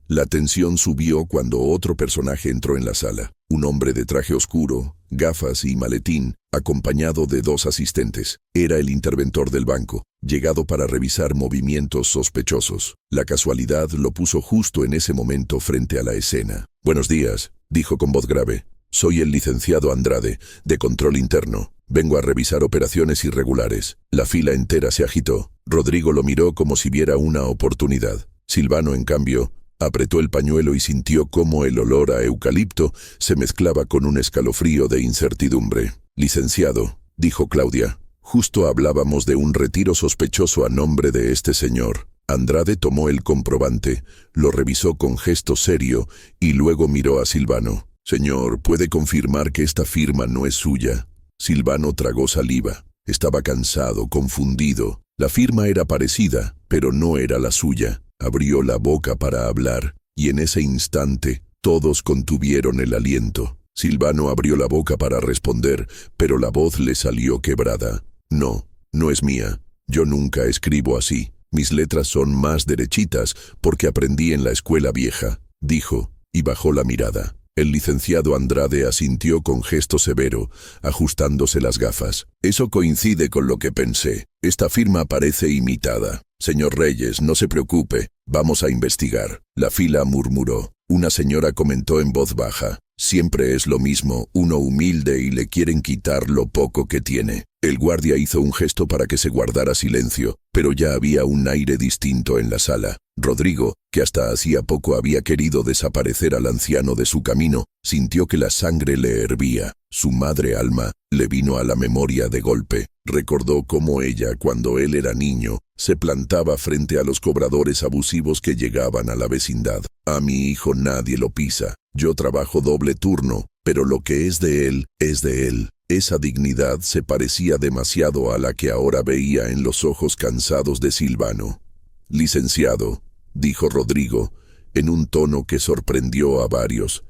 La tensión subió cuando otro personaje entró en la sala. Un hombre de traje oscuro, gafas y maletín, acompañado de 2 asistentes. Era el interventor del banco, llegado para revisar movimientos sospechosos. La casualidad lo puso justo en ese momento frente a la escena. «Buenos días», dijo con voz grave. «Soy el licenciado Andrade, de Control Interno. Vengo a revisar operaciones irregulares». La fila entera se agitó. Rodrigo lo miró como si viera una oportunidad. Silvano, en cambio, apretó el pañuelo y sintió cómo el olor a eucalipto se mezclaba con un escalofrío de incertidumbre. «Licenciado», dijo Claudia, «justo hablábamos de un retiro sospechoso a nombre de este señor». Andrade tomó el comprobante, lo revisó con gesto serio y luego miró a Silvano. «Señor, ¿puede confirmar que esta firma no es suya?» Silvano tragó saliva. Estaba cansado, confundido. La firma era parecida, pero no era la suya. Abrió la boca para hablar, y en ese instante todos contuvieron el aliento. Silvano abrió la boca para responder, pero la voz le salió quebrada. «No, no es mía. Yo nunca escribo así. Mis letras son más derechitas porque aprendí en la escuela vieja», dijo, y bajó la mirada. El licenciado Andrade asintió con gesto severo, ajustándose las gafas. «Eso coincide con lo que pensé. Esta firma parece imitada. Señor Reyes, no se preocupe. Vamos a investigar». La fila murmuró. Una señora comentó en voz baja: «Siempre es lo mismo, uno humilde y le quieren quitar lo poco que tiene». El guardia hizo un gesto para que se guardara silencio, pero ya había un aire distinto en la sala. Rodrigo, que hasta hacía poco había querido desaparecer al anciano de su camino, sintió que la sangre le hervía. Su madre Alma le vino a la memoria de golpe. Recordó cómo ella, cuando él era niño, se plantaba frente a los cobradores abusivos que llegaban a la vecindad. «A mi hijo nadie lo pisa. Yo trabajo doble turno, pero lo que es de él, es de él». Esa dignidad se parecía demasiado a la que ahora veía en los ojos cansados de Silvano. «Licenciado», dijo Rodrigo, en un tono que sorprendió a varios,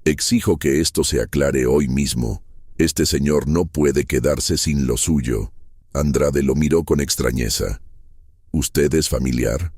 «exijo que esto se aclare hoy mismo. Este señor no puede quedarse sin lo suyo». Andrade lo miró con extrañeza. «¿Usted es familiar?»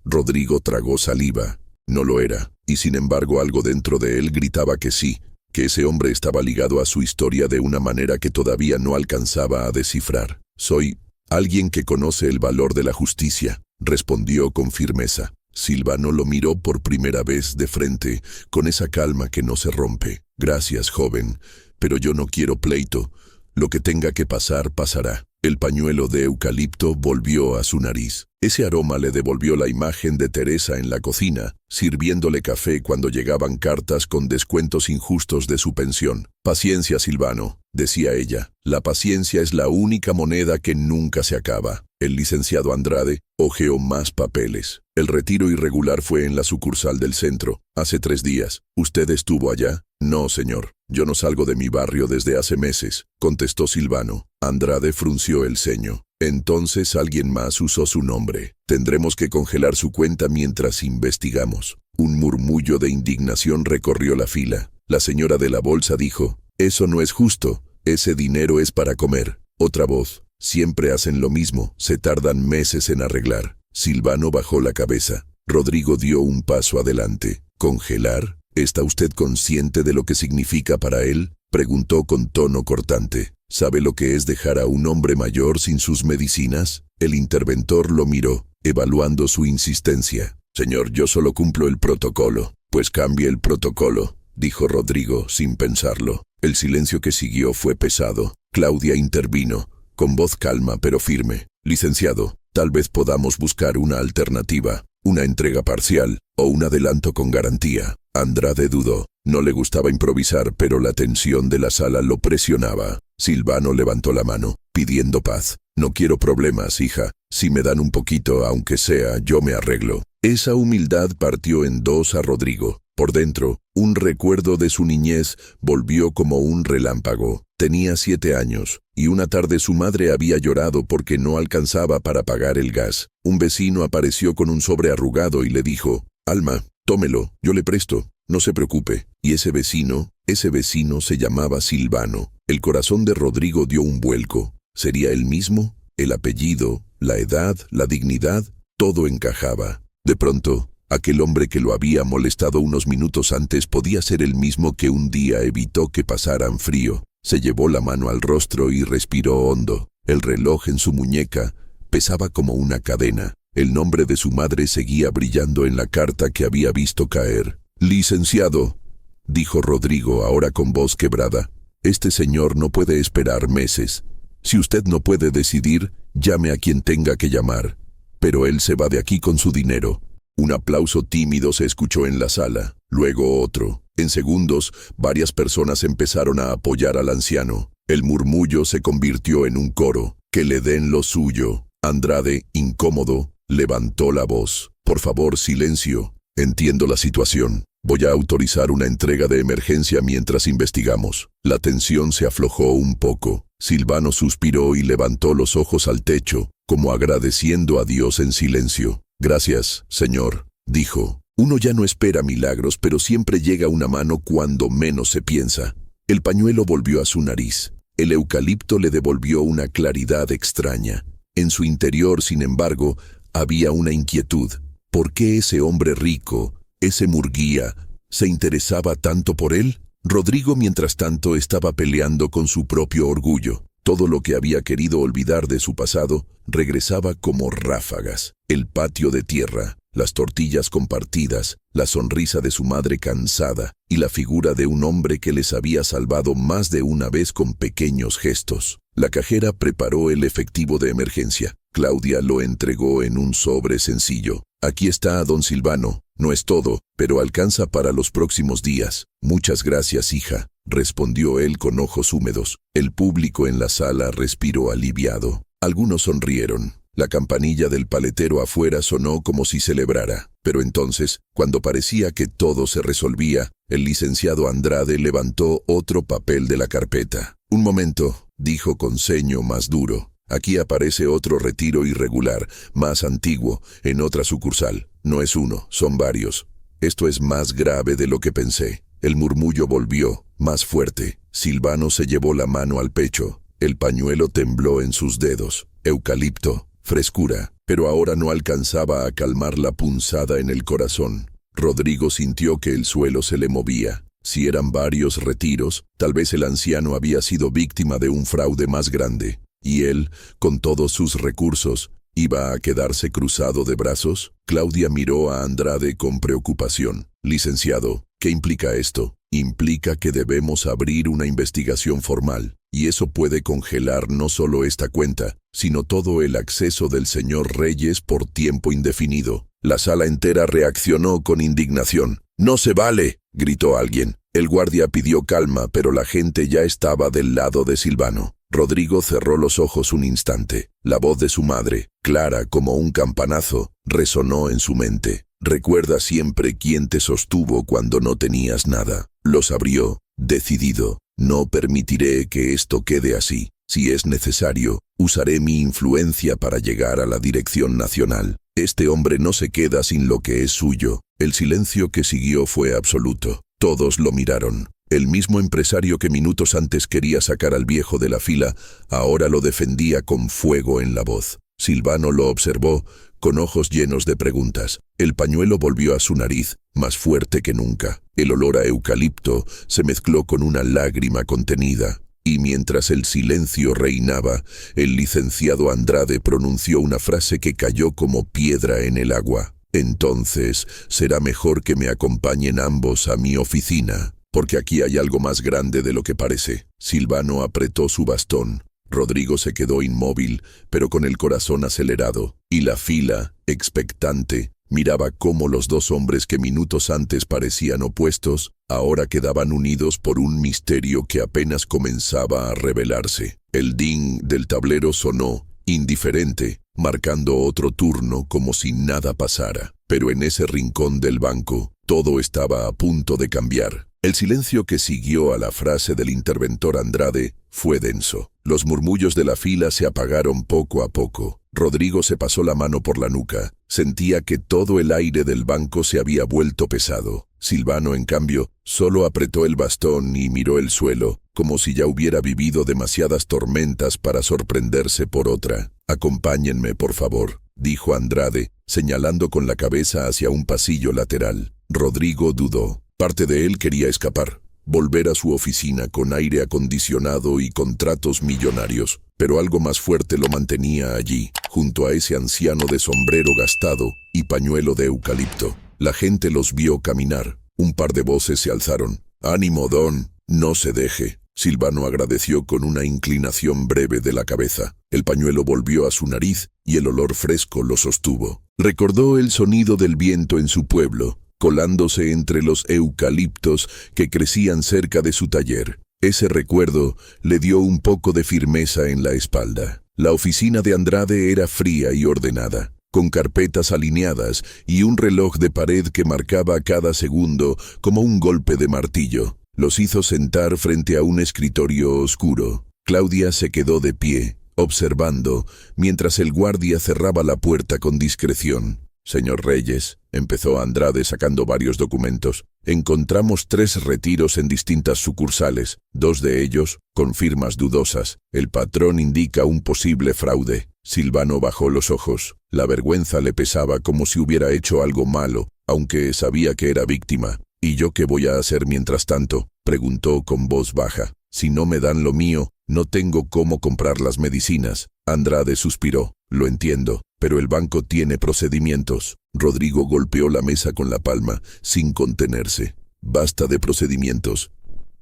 Rodrigo tragó saliva. No lo era, y sin embargo algo dentro de él gritaba que sí, que ese hombre estaba ligado a su historia de una manera que todavía no alcanzaba a descifrar. «Soy alguien que conoce el valor de la justicia», respondió con firmeza. Silvano lo miró por primera vez de frente, con esa calma que no se rompe. «Gracias, joven, pero yo no quiero pleito. Lo que tenga que pasar, pasará». El pañuelo de eucalipto volvió a su nariz. Ese aroma le devolvió la imagen de Teresa en la cocina, sirviéndole café cuando llegaban cartas con descuentos injustos de su pensión. «Paciencia, Silvano», decía ella. «La paciencia es la única moneda que nunca se acaba». El licenciado Andrade hojeó más papeles. «El retiro irregular fue en la sucursal del centro, hace 3 días. ¿Usted estuvo allá?» «No, señor. Yo no salgo de mi barrio desde hace meses», contestó Silvano. Andrade frunció el ceño. «Entonces alguien más usó su nombre. Tendremos que congelar su cuenta mientras investigamos». Un murmullo de indignación recorrió la fila. La señora de la bolsa dijo: «Eso no es justo, ese dinero es para comer». Otra voz: «Siempre hacen lo mismo, se tardan meses en arreglar». Silvano bajó la cabeza. Rodrigo dio un paso adelante. «¿Congelar? ¿Está usted consciente de lo que significa para él?», preguntó con tono cortante. «¿Sabe lo que es dejar a un hombre mayor sin sus medicinas?». El interventor lo miró, evaluando su insistencia. «Señor, yo solo cumplo el protocolo». «Pues cambie el protocolo», dijo Rodrigo sin pensarlo. El silencio que siguió fue pesado. Claudia intervino, con voz calma pero firme. «Licenciado, tal vez podamos buscar una alternativa, una entrega parcial o un adelanto con garantía». Andrade dudó. No le gustaba improvisar, pero la tensión de la sala lo presionaba. Silvano levantó la mano, pidiendo paz. «No quiero problemas, hija. Si me dan un poquito, aunque sea, yo me arreglo». Esa humildad partió en dos a Rodrigo. Por dentro, un recuerdo de su niñez volvió como un relámpago. Tenía 7 años, y una tarde su madre había llorado porque no alcanzaba para pagar el gas. Un vecino apareció con un sobre arrugado y le dijo: «Alma, tómelo, yo le presto, no se preocupe». Y ese vecino se llamaba Silvano. El corazón de Rodrigo dio un vuelco. ¿Sería él mismo? El apellido, la edad, la dignidad, todo encajaba. De pronto, aquel hombre que lo había molestado unos minutos antes podía ser el mismo que un día evitó que pasaran frío. Se llevó la mano al rostro y respiró hondo. El reloj en su muñeca pesaba como una cadena. El nombre de su madre seguía brillando en la carta que había visto caer. «Licenciado», dijo Rodrigo ahora con voz quebrada, «este señor no puede esperar meses. Si usted no puede decidir, llame a quien tenga que llamar. Pero él se va de aquí con su dinero». Un aplauso tímido se escuchó en la sala, luego otro. En segundos, varias personas empezaron a apoyar al anciano. El murmullo se convirtió en un coro. «Que le den lo suyo». Andrade, incómodo, levantó la voz. «Por favor, silencio. Entiendo la situación. Voy a autorizar una entrega de emergencia mientras investigamos». La tensión se aflojó un poco. Silvano suspiró y levantó los ojos al techo, como agradeciendo a Dios en silencio. «Gracias, señor», dijo. «Uno ya no espera milagros, pero siempre llega una mano cuando menos se piensa». El pañuelo volvió a su nariz. El eucalipto le devolvió una claridad extraña. En su interior, sin embargo, había una inquietud. ¿Por qué ese hombre rico, ese Murguía, se interesaba tanto por él? Rodrigo, mientras tanto, estaba peleando con su propio orgullo. Todo lo que había querido olvidar de su pasado regresaba como ráfagas. El patio de tierra, las tortillas compartidas, la sonrisa de su madre cansada y la figura de un hombre que les había salvado más de una vez con pequeños gestos. La cajera preparó el efectivo de emergencia. Claudia lo entregó en un sobre sencillo. «Aquí está, don Silvano. No es todo, pero alcanza para los próximos días». «Muchas gracias, hija», respondió él con ojos húmedos. El público en la sala respiró aliviado. Algunos sonrieron. La campanilla del paletero afuera sonó como si celebrara. Pero entonces, cuando parecía que todo se resolvía, el licenciado Andrade levantó otro papel de la carpeta. «Un momento», dijo con ceño más duro. «Aquí aparece otro retiro irregular, más antiguo, en otra sucursal. No es uno, son varios. Esto es más grave de lo que pensé». El murmullo volvió, más fuerte. Silvano se llevó la mano al pecho. El pañuelo tembló en sus dedos. Eucalipto, frescura, pero ahora no alcanzaba a calmar la punzada en el corazón. Rodrigo sintió que el suelo se le movía. Si eran varios retiros, tal vez el anciano había sido víctima de un fraude más grande. ¿Y él, con todos sus recursos, iba a quedarse cruzado de brazos? Claudia miró a Andrade con preocupación. «Licenciado, ¿qué implica esto?» «Implica que debemos abrir una investigación formal, y eso puede congelar no solo esta cuenta, sino todo el acceso del señor Reyes por tiempo indefinido». La sala entera reaccionó con indignación. «¡No se vale!», gritó alguien. El guardia pidió calma, pero la gente ya estaba del lado de Silvano. Rodrigo cerró los ojos un instante. La voz de su madre, clara como un campanazo, resonó en su mente. «Recuerda siempre quién te sostuvo cuando no tenías nada». Los abrió, decidido. «No permitiré que esto quede así. Si es necesario, usaré mi influencia para llegar a la dirección nacional. Este hombre no se queda sin lo que es suyo». El silencio que siguió fue absoluto. Todos lo miraron. El mismo empresario que minutos antes quería sacar al viejo de la fila, ahora lo defendía con fuego en la voz. Silvano lo observó, con ojos llenos de preguntas. El pañuelo volvió a su nariz, más fuerte que nunca. El olor a eucalipto se mezcló con una lágrima contenida. Y mientras el silencio reinaba, el licenciado Andrade pronunció una frase que cayó como piedra en el agua. Entonces, será mejor que me acompañen ambos a mi oficina, porque aquí hay algo más grande de lo que parece. Silvano apretó su bastón. Rodrigo se quedó inmóvil, pero con el corazón acelerado, y la fila, expectante, miraba cómo los dos hombres que minutos antes parecían opuestos, ahora quedaban unidos por un misterio que apenas comenzaba a revelarse. El ding del tablero sonó, indiferente, marcando otro turno como si nada pasara. Pero en ese rincón del banco, todo estaba a punto de cambiar. El silencio que siguió a la frase del interventor Andrade fue denso. Los murmullos de la fila se apagaron poco a poco. Rodrigo se pasó la mano por la nuca. Sentía que todo el aire del banco se había vuelto pesado. Silvano, en cambio, solo apretó el bastón y miró el suelo, como si ya hubiera vivido demasiadas tormentas para sorprenderse por otra. «Acompáñenme, por favor», dijo Andrade, señalando con la cabeza hacia un pasillo lateral. Rodrigo dudó. Parte de él quería escapar, volver a su oficina con aire acondicionado y contratos millonarios, pero algo más fuerte lo mantenía allí, junto a ese anciano de sombrero gastado y pañuelo de eucalipto. La gente los vio caminar. Un par de voces se alzaron. «Ánimo, Don, no se deje». Silvano agradeció con una inclinación breve de la cabeza. El pañuelo volvió a su nariz y el olor fresco lo sostuvo. Recordó el sonido del viento en su pueblo, colándose entre los eucaliptos que crecían cerca de su taller. Ese recuerdo le dio un poco de firmeza en la espalda. La oficina de Andrade era fría y ordenada, con carpetas alineadas y un reloj de pared que marcaba cada segundo como un golpe de martillo. Los hizo sentar frente a un escritorio oscuro. Claudia se quedó de pie, observando, mientras el guardia cerraba la puerta con discreción. «Señor Reyes», empezó Andrade sacando varios documentos, «encontramos 3 retiros en distintas sucursales, 2 de ellos con firmas dudosas. El patrón indica un posible fraude». Silvano bajó los ojos. La vergüenza le pesaba como si hubiera hecho algo malo, aunque sabía que era víctima. «¿Y yo qué voy a hacer mientras tanto?», preguntó con voz baja. «Si no me dan lo mío, no tengo cómo comprar las medicinas». Andrade suspiró. «Lo entiendo, pero el banco tiene procedimientos». Rodrigo golpeó la mesa con la palma, sin contenerse. «Basta de procedimientos.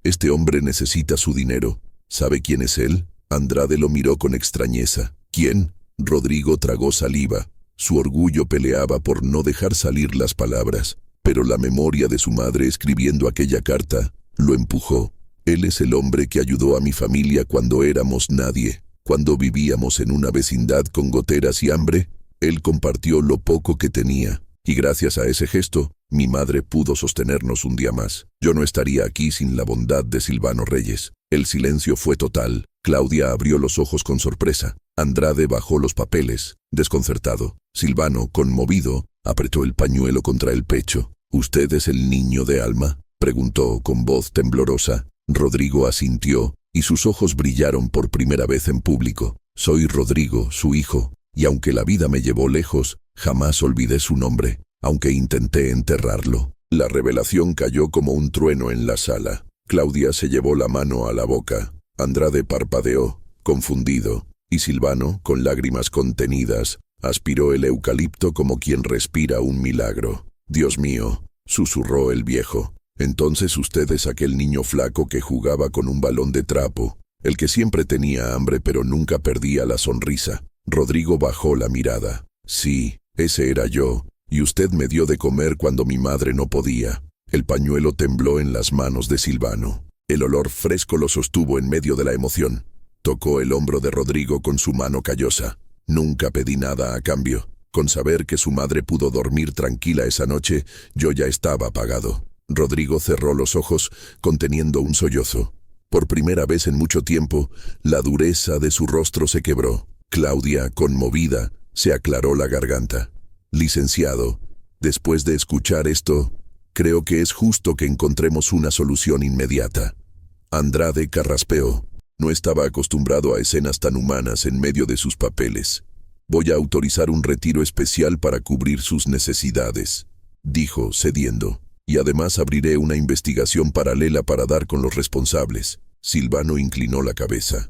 Este hombre necesita su dinero. ¿Sabe quién es él?». Andrade lo miró con extrañeza. «¿Quién?». Rodrigo tragó saliva. Su orgullo peleaba por no dejar salir las palabras, pero la memoria de su madre escribiendo aquella carta lo empujó. «Él es el hombre que ayudó a mi familia cuando éramos nadie, cuando vivíamos en una vecindad con goteras y hambre. Él compartió lo poco que tenía, y gracias a ese gesto, mi madre pudo sostenernos un día más. Yo no estaría aquí sin la bondad de Silvano Reyes». El silencio fue total. Claudia abrió los ojos con sorpresa. Andrade bajó los papeles, desconcertado. Silvano, conmovido, apretó el pañuelo contra el pecho. «¿Usted es el niño de Alma?», preguntó con voz temblorosa. Rodrigo asintió, y sus ojos brillaron por primera vez en público. «Soy Rodrigo, su hijo, y aunque la vida me llevó lejos, jamás olvidé su nombre, aunque intenté enterrarlo». La revelación cayó como un trueno en la sala. Claudia se llevó la mano a la boca. Andrade parpadeó, confundido, y Silvano, con lágrimas contenidas, aspiró el eucalipto como quien respira un milagro. «Dios mío», susurró el viejo. «Entonces usted es aquel niño flaco que jugaba con un balón de trapo, el que siempre tenía hambre pero nunca perdía la sonrisa». Rodrigo bajó la mirada. «Sí, ese era yo, y usted me dio de comer cuando mi madre no podía». El pañuelo tembló en las manos de Silvano. El olor fresco lo sostuvo en medio de la emoción. Tocó el hombro de Rodrigo con su mano callosa. «Nunca pedí nada a cambio. Con saber que su madre pudo dormir tranquila esa noche, yo ya estaba pagado». Rodrigo cerró los ojos, conteniendo un sollozo. Por primera vez en mucho tiempo, la dureza de su rostro se quebró. Claudia, conmovida, se aclaró la garganta. «Licenciado, Después de escuchar esto, creo que es justo que encontremos una solución inmediata. Andrade carraspeó. No estaba acostumbrado a escenas tan humanas en medio de sus papeles. Voy a autorizar un retiro especial para cubrir sus necesidades, dijo, cediendo. Y además abriré una investigación paralela para dar con los responsables. Silvano inclinó la cabeza.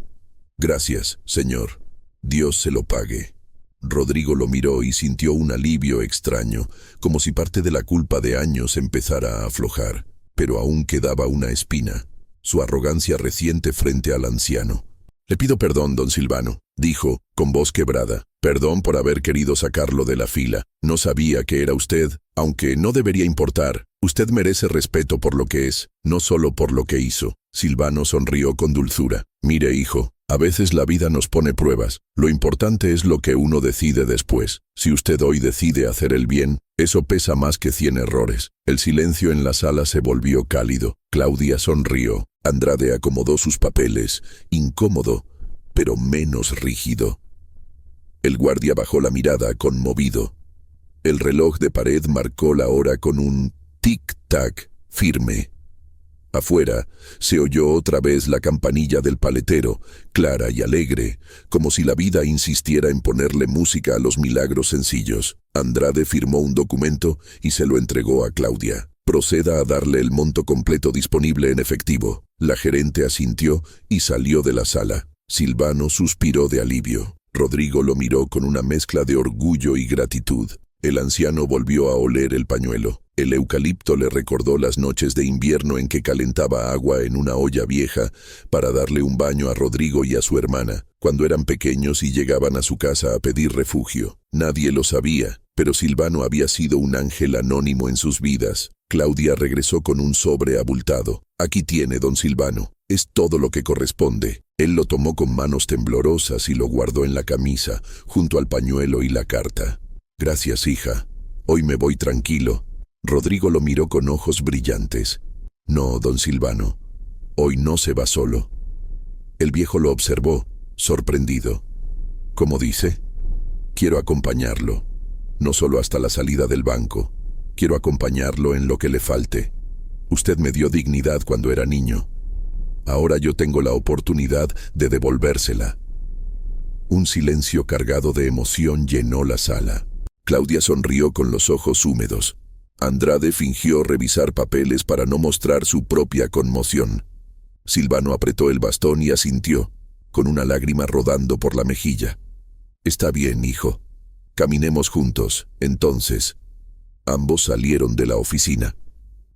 Gracias, señor. Dios se lo pague. Rodrigo lo miró y sintió un alivio extraño, como si parte de la culpa de años empezara a aflojar. Pero aún quedaba una espina, su arrogancia reciente frente al anciano. Le pido perdón, don Silvano, dijo, con voz quebrada. Perdón por haber querido sacarlo de la fila. No sabía que era usted, aunque no debería importar. Usted merece respeto por lo que es, no solo por lo que hizo. Silvano sonrió con dulzura. Mire, hijo, a veces la vida nos pone pruebas. Lo importante es lo que uno decide después. Si usted hoy decide hacer el bien, eso pesa más que 100 errores. El silencio en la sala se volvió cálido. Claudia sonrió. Andrade acomodó sus papeles, incómodo, pero menos rígido. El guardia bajó la mirada, conmovido. El reloj de pared marcó la hora con un tic-tac firme. Afuera se oyó otra vez la campanilla del paletero, clara y alegre, como si la vida insistiera en ponerle música a los milagros sencillos. Andrade firmó un documento y se lo entregó a Claudia. Proceda a darle el monto completo disponible en efectivo. La gerente asintió y salió de la sala. Silvano suspiró de alivio. Rodrigo lo miró con una mezcla de orgullo y gratitud. El anciano volvió a oler el pañuelo. El eucalipto le recordó las noches de invierno en que calentaba agua en una olla vieja para darle un baño a Rodrigo y a su hermana, cuando eran pequeños y llegaban a su casa a pedir refugio. Nadie lo sabía, pero Silvano había sido un ángel anónimo en sus vidas. Claudia regresó con un sobre abultado. Aquí tiene, don Silvano. Es todo lo que corresponde. Él lo tomó con manos temblorosas y lo guardó en la camisa, junto al pañuelo y la carta. Gracias, hija. Hoy me voy tranquilo. Rodrigo lo miró con ojos brillantes. No, don Silvano. Hoy no se va solo. El viejo lo observó, sorprendido. ¿Cómo dice? Quiero acompañarlo. No solo hasta la salida del banco. Quiero acompañarlo en lo que le falte. Usted me dio dignidad cuando era niño. Ahora yo tengo la oportunidad de devolvérsela. Un silencio cargado de emoción llenó la sala. Claudia sonrió con los ojos húmedos. Andrade fingió revisar papeles para no mostrar su propia conmoción. Silvano apretó el bastón y asintió, con una lágrima rodando por la mejilla. Está bien, hijo. Caminemos juntos, entonces. Ambos salieron de la oficina.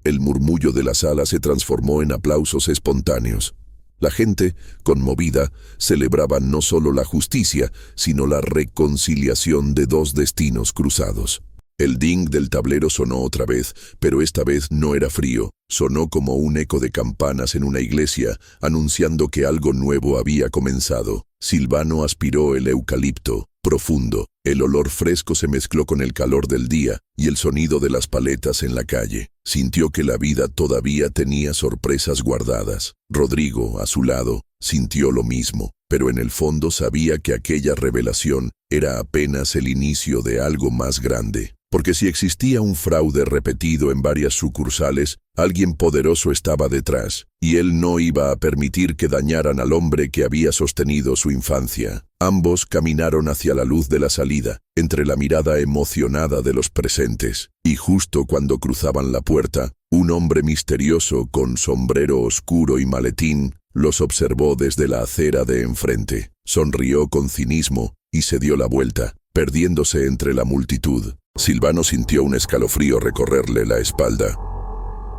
El murmullo de la sala se transformó en aplausos espontáneos. La gente, conmovida, celebraba no solo la justicia, sino la reconciliación de dos destinos cruzados. El ding del tablero sonó otra vez, pero esta vez no era frío. Sonó como un eco de campanas en una iglesia, anunciando que algo nuevo había comenzado. Silvano aspiró el eucalipto, profundo. El olor fresco se mezcló con el calor del día y el sonido de las paletas en la calle. Sintió que la vida todavía tenía sorpresas guardadas. Rodrigo, a su lado, sintió lo mismo, pero en el fondo sabía que aquella revelación era apenas el inicio de algo más grande. Porque si existía un fraude repetido en varias sucursales, alguien poderoso estaba detrás, y él no iba a permitir que dañaran al hombre que había sostenido su infancia. Ambos caminaron hacia la luz de la salida, entre la mirada emocionada de los presentes, y justo cuando cruzaban la puerta, un hombre misterioso con sombrero oscuro y maletín los observó desde la acera de enfrente. Sonrió con cinismo y se dio la vuelta, perdiéndose entre la multitud. Silvano sintió un escalofrío recorrerle la espalda.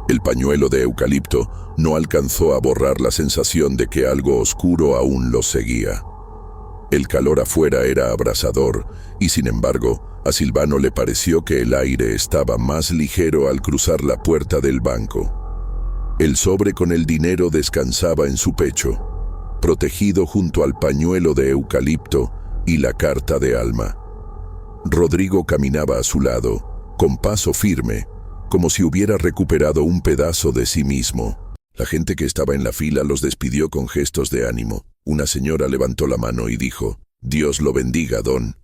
El pañuelo de eucalipto no alcanzó a borrar la sensación de que algo oscuro aún los seguía. El calor afuera era abrasador, y sin embargo, a Silvano le pareció que el aire estaba más ligero al cruzar la puerta del banco. El sobre con el dinero descansaba en su pecho, protegido junto al pañuelo de eucalipto y la carta de Alma. Rodrigo caminaba a su lado, con paso firme, como si hubiera recuperado un pedazo de sí mismo. La gente que estaba en la fila los despidió con gestos de ánimo. Una señora levantó la mano y dijo, «Dios lo bendiga, don».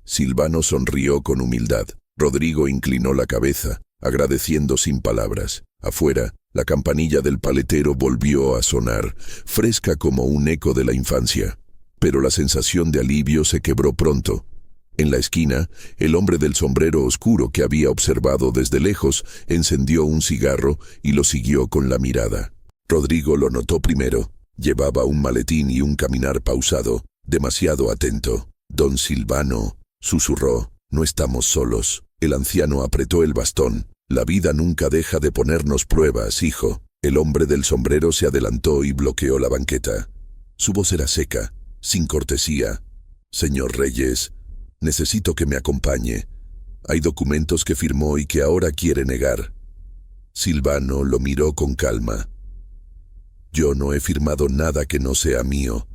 Silvano sonrió con humildad. Rodrigo inclinó la cabeza, agradeciendo sin palabras. Afuera, la campanilla del paletero volvió a sonar, fresca como un eco de la infancia. Pero la sensación de alivio se quebró pronto. En la esquina, el hombre del sombrero oscuro que había observado desde lejos encendió un cigarro y lo siguió con la mirada. Rodrigo lo notó primero. Llevaba un maletín y un caminar pausado, demasiado atento. «Don Silvano», susurró, «no estamos solos». El anciano apretó el bastón. «La vida nunca deja de ponernos pruebas, hijo». El hombre del sombrero se adelantó y bloqueó la banqueta. Su voz era seca, sin cortesía. «Señor Reyes, necesito que me acompañe. Hay documentos que firmó y que ahora quiere negar». Silvano lo miró con calma. «Yo no he firmado nada que no sea mío».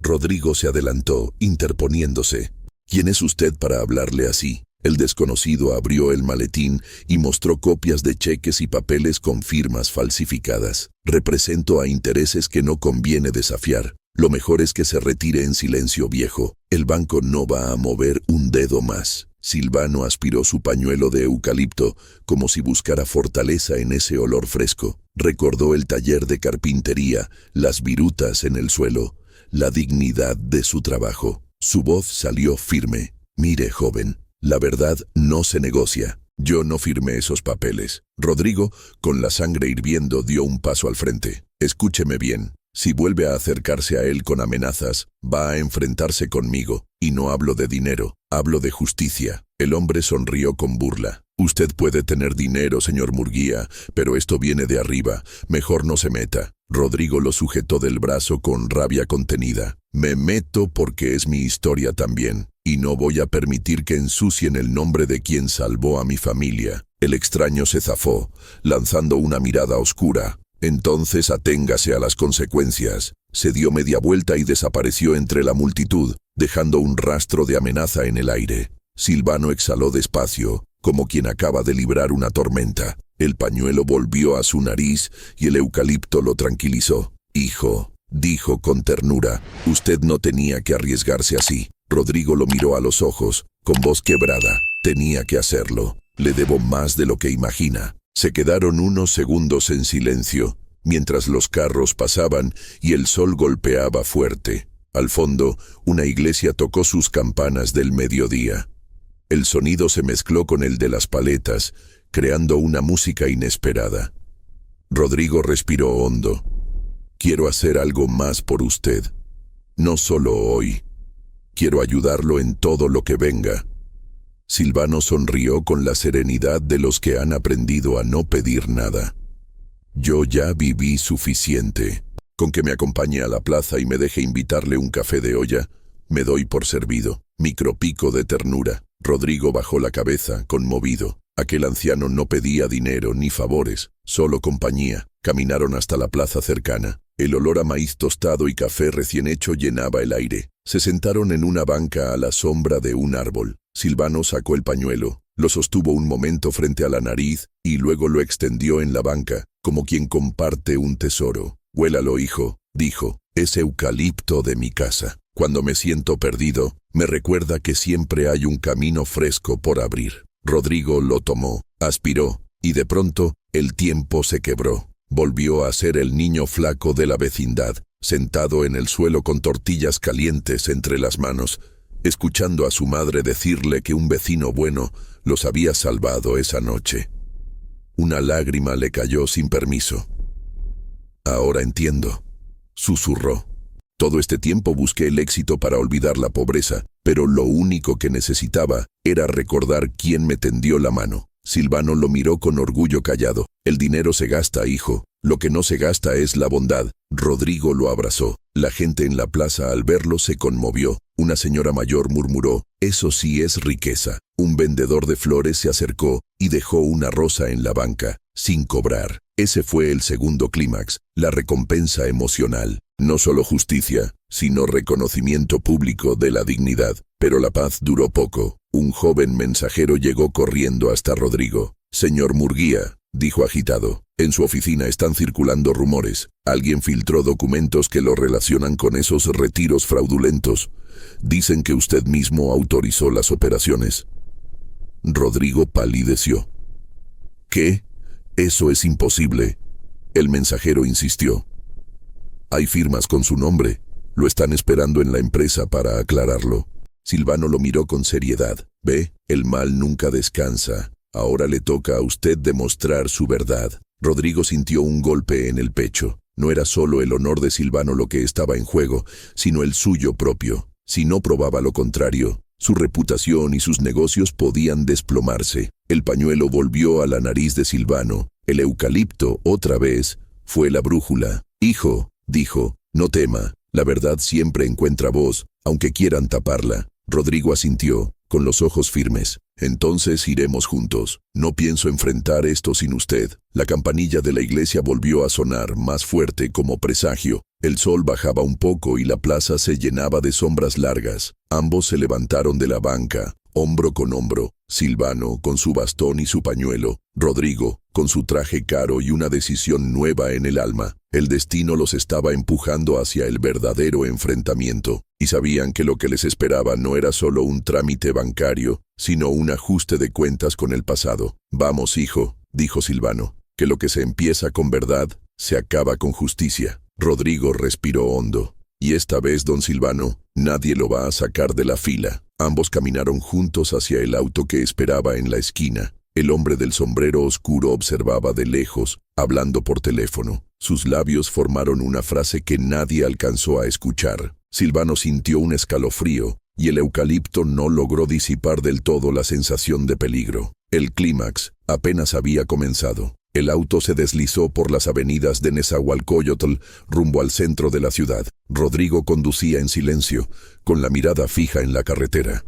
Rodrigo se adelantó, interponiéndose. «¿Quién es usted para hablarle así?». El desconocido abrió el maletín y mostró copias de cheques y papeles con firmas falsificadas. «Represento a intereses que no conviene desafiar. Lo mejor es que se retire en silencio, viejo. El banco no va a mover un dedo más». Silvano aspiró su pañuelo de eucalipto, como si buscara fortaleza en ese olor fresco. Recordó el taller de carpintería, las virutas en el suelo, la dignidad de su trabajo. Su voz salió firme. «Mire, joven, la verdad no se negocia. Yo no firmé esos papeles». Rodrigo, con la sangre hirviendo, dio un paso al frente. «Escúcheme bien. Si vuelve a acercarse a él con amenazas, va a enfrentarse conmigo. Y no hablo de dinero, hablo de justicia». El hombre sonrió con burla. «Usted puede tener dinero, señor Murguía, pero esto viene de arriba. Mejor no se meta». Rodrigo lo sujetó del brazo con rabia contenida. «Me meto porque es mi historia también, y no voy a permitir que ensucien el nombre de quien salvó a mi familia». El extraño se zafó, lanzando una mirada oscura. «Entonces aténgase a las consecuencias». Se dio media vuelta y desapareció entre la multitud, dejando un rastro de amenaza en el aire. Silvano exhaló despacio, como quien acaba de librar una tormenta. El pañuelo volvió a su nariz y el eucalipto lo tranquilizó. «Hijo», dijo con ternura, «usted no tenía que arriesgarse así». Rodrigo lo miró a los ojos, con voz quebrada. «Tenía que hacerlo. Le debo más de lo que imagina». Se quedaron unos segundos en silencio, mientras los carros pasaban y el sol golpeaba fuerte. Al fondo, una iglesia tocó sus campanas del mediodía. El sonido se mezcló con el de las paletas, creando una música inesperada. Rodrigo respiró hondo. «Quiero hacer algo más por usted. No solo hoy. Quiero ayudarlo en todo lo que venga». Silvano sonrió con la serenidad de los que han aprendido a no pedir nada. «Yo ya viví suficiente. Con que me acompañe a la plaza y me deje invitarle un café de olla, me doy por servido». Micropico de ternura. Rodrigo bajó la cabeza, conmovido. Aquel anciano no pedía dinero ni favores, solo compañía. Caminaron hasta la plaza cercana. El olor a maíz tostado y café recién hecho llenaba el aire. Se sentaron en una banca a la sombra de un árbol. Silvano sacó el pañuelo, lo sostuvo un momento frente a la nariz y luego lo extendió en la banca, como quien comparte un tesoro. «Huélalo, hijo», dijo, «es eucalipto de mi casa. Cuando me siento perdido, me recuerda que siempre hay un camino fresco por abrir». Rodrigo lo tomó, aspiró, y de pronto el tiempo se quebró. Volvió a ser el niño flaco de la vecindad, sentado en el suelo con tortillas calientes entre las manos, escuchando a su madre decirle que un vecino bueno los había salvado esa noche. Una lágrima le cayó sin permiso. «Ahora entiendo», susurró. «Todo este tiempo busqué el éxito para olvidar la pobreza, pero lo único que necesitaba era recordar quién me tendió la mano». Silvano lo miró con orgullo callado. «El dinero se gasta, hijo. Lo que no se gasta es la bondad». Rodrigo lo abrazó. La gente en la plaza al verlo se conmovió. Una señora mayor murmuró: «Eso sí es riqueza». Un vendedor de flores se acercó y dejó una rosa en la banca, sin cobrar. Ese fue el segundo clímax, la recompensa emocional. No solo justicia, sino reconocimiento público de la dignidad. Pero la paz duró poco. Un joven mensajero llegó corriendo hasta Rodrigo. «Señor Murguía», dijo agitado, «en su oficina están circulando rumores. Alguien filtró documentos que lo relacionan con esos retiros fraudulentos. Dicen que usted mismo autorizó las operaciones». Rodrigo palideció. ¿Qué? Eso es imposible. El mensajero insistió. Hay firmas con su nombre. Lo están esperando en la empresa para aclararlo. Silvano lo miró con seriedad. Ve, el mal nunca descansa. Ahora le toca a usted demostrar su verdad. Rodrigo sintió un golpe en el pecho. No era solo el honor de Silvano lo que estaba en juego, sino el suyo propio. Si no probaba lo contrario, su reputación y sus negocios podían desplomarse. El pañuelo volvió a la nariz de Silvano. El eucalipto, otra vez, fue la brújula. Hijo, dijo, no tema. La verdad siempre encuentra voz, aunque quieran taparla. Rodrigo asintió, con los ojos firmes. Entonces iremos juntos. No pienso enfrentar esto sin usted. La campanilla de la iglesia volvió a sonar, más fuerte como presagio. El sol bajaba un poco y la plaza se llenaba de sombras largas. Ambos se levantaron de la banca, hombro con hombro. Silvano, con su bastón y su pañuelo. Rodrigo, con su traje caro y una decisión nueva en el alma. El destino los estaba empujando hacia el verdadero enfrentamiento. Y sabían que lo que les esperaba no era solo un trámite bancario, sino un ajuste de cuentas con el pasado. Vamos, hijo, dijo Silvano, que lo que se empieza con verdad, se acaba con justicia. Rodrigo respiró hondo. Y esta vez, don Silvano, nadie lo va a sacar de la fila. Ambos caminaron juntos hacia el auto que esperaba en la esquina. El hombre del sombrero oscuro observaba de lejos, hablando por teléfono. Sus labios formaron una frase que nadie alcanzó a escuchar. Silvano sintió un escalofrío, y el eucalipto no logró disipar del todo la sensación de peligro. El clímax apenas había comenzado. El auto se deslizó por las avenidas de Nezahualcóyotl rumbo al centro de la ciudad. Rodrigo conducía en silencio, con la mirada fija en la carretera.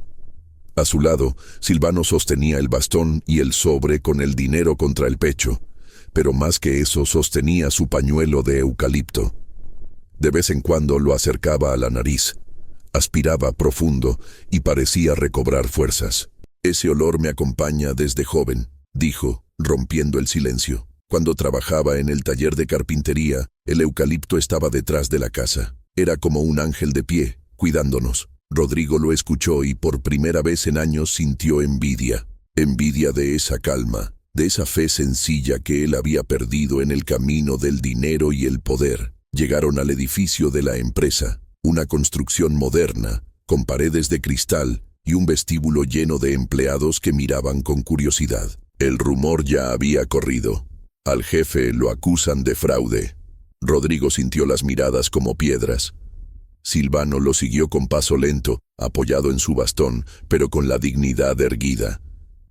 A su lado, Silvano sostenía el bastón y el sobre con el dinero contra el pecho, pero más que eso sostenía su pañuelo de eucalipto. De vez en cuando lo acercaba a la nariz, aspiraba profundo y parecía recobrar fuerzas. Ese olor me acompaña desde joven, dijo, rompiendo el silencio. Cuando trabajaba en el taller de carpintería, el eucalipto estaba detrás de la casa. Era como un ángel de pie, cuidándonos. Rodrigo lo escuchó y por primera vez en años sintió envidia. Envidia de esa calma, de esa fe sencilla que él había perdido en el camino del dinero y el poder. Llegaron al edificio de la empresa, una construcción moderna, con paredes de cristal y un vestíbulo lleno de empleados que miraban con curiosidad. El rumor ya había corrido. Al jefe lo acusan de fraude. Rodrigo sintió las miradas como piedras. Silvano lo siguió con paso lento, apoyado en su bastón, pero con la dignidad erguida.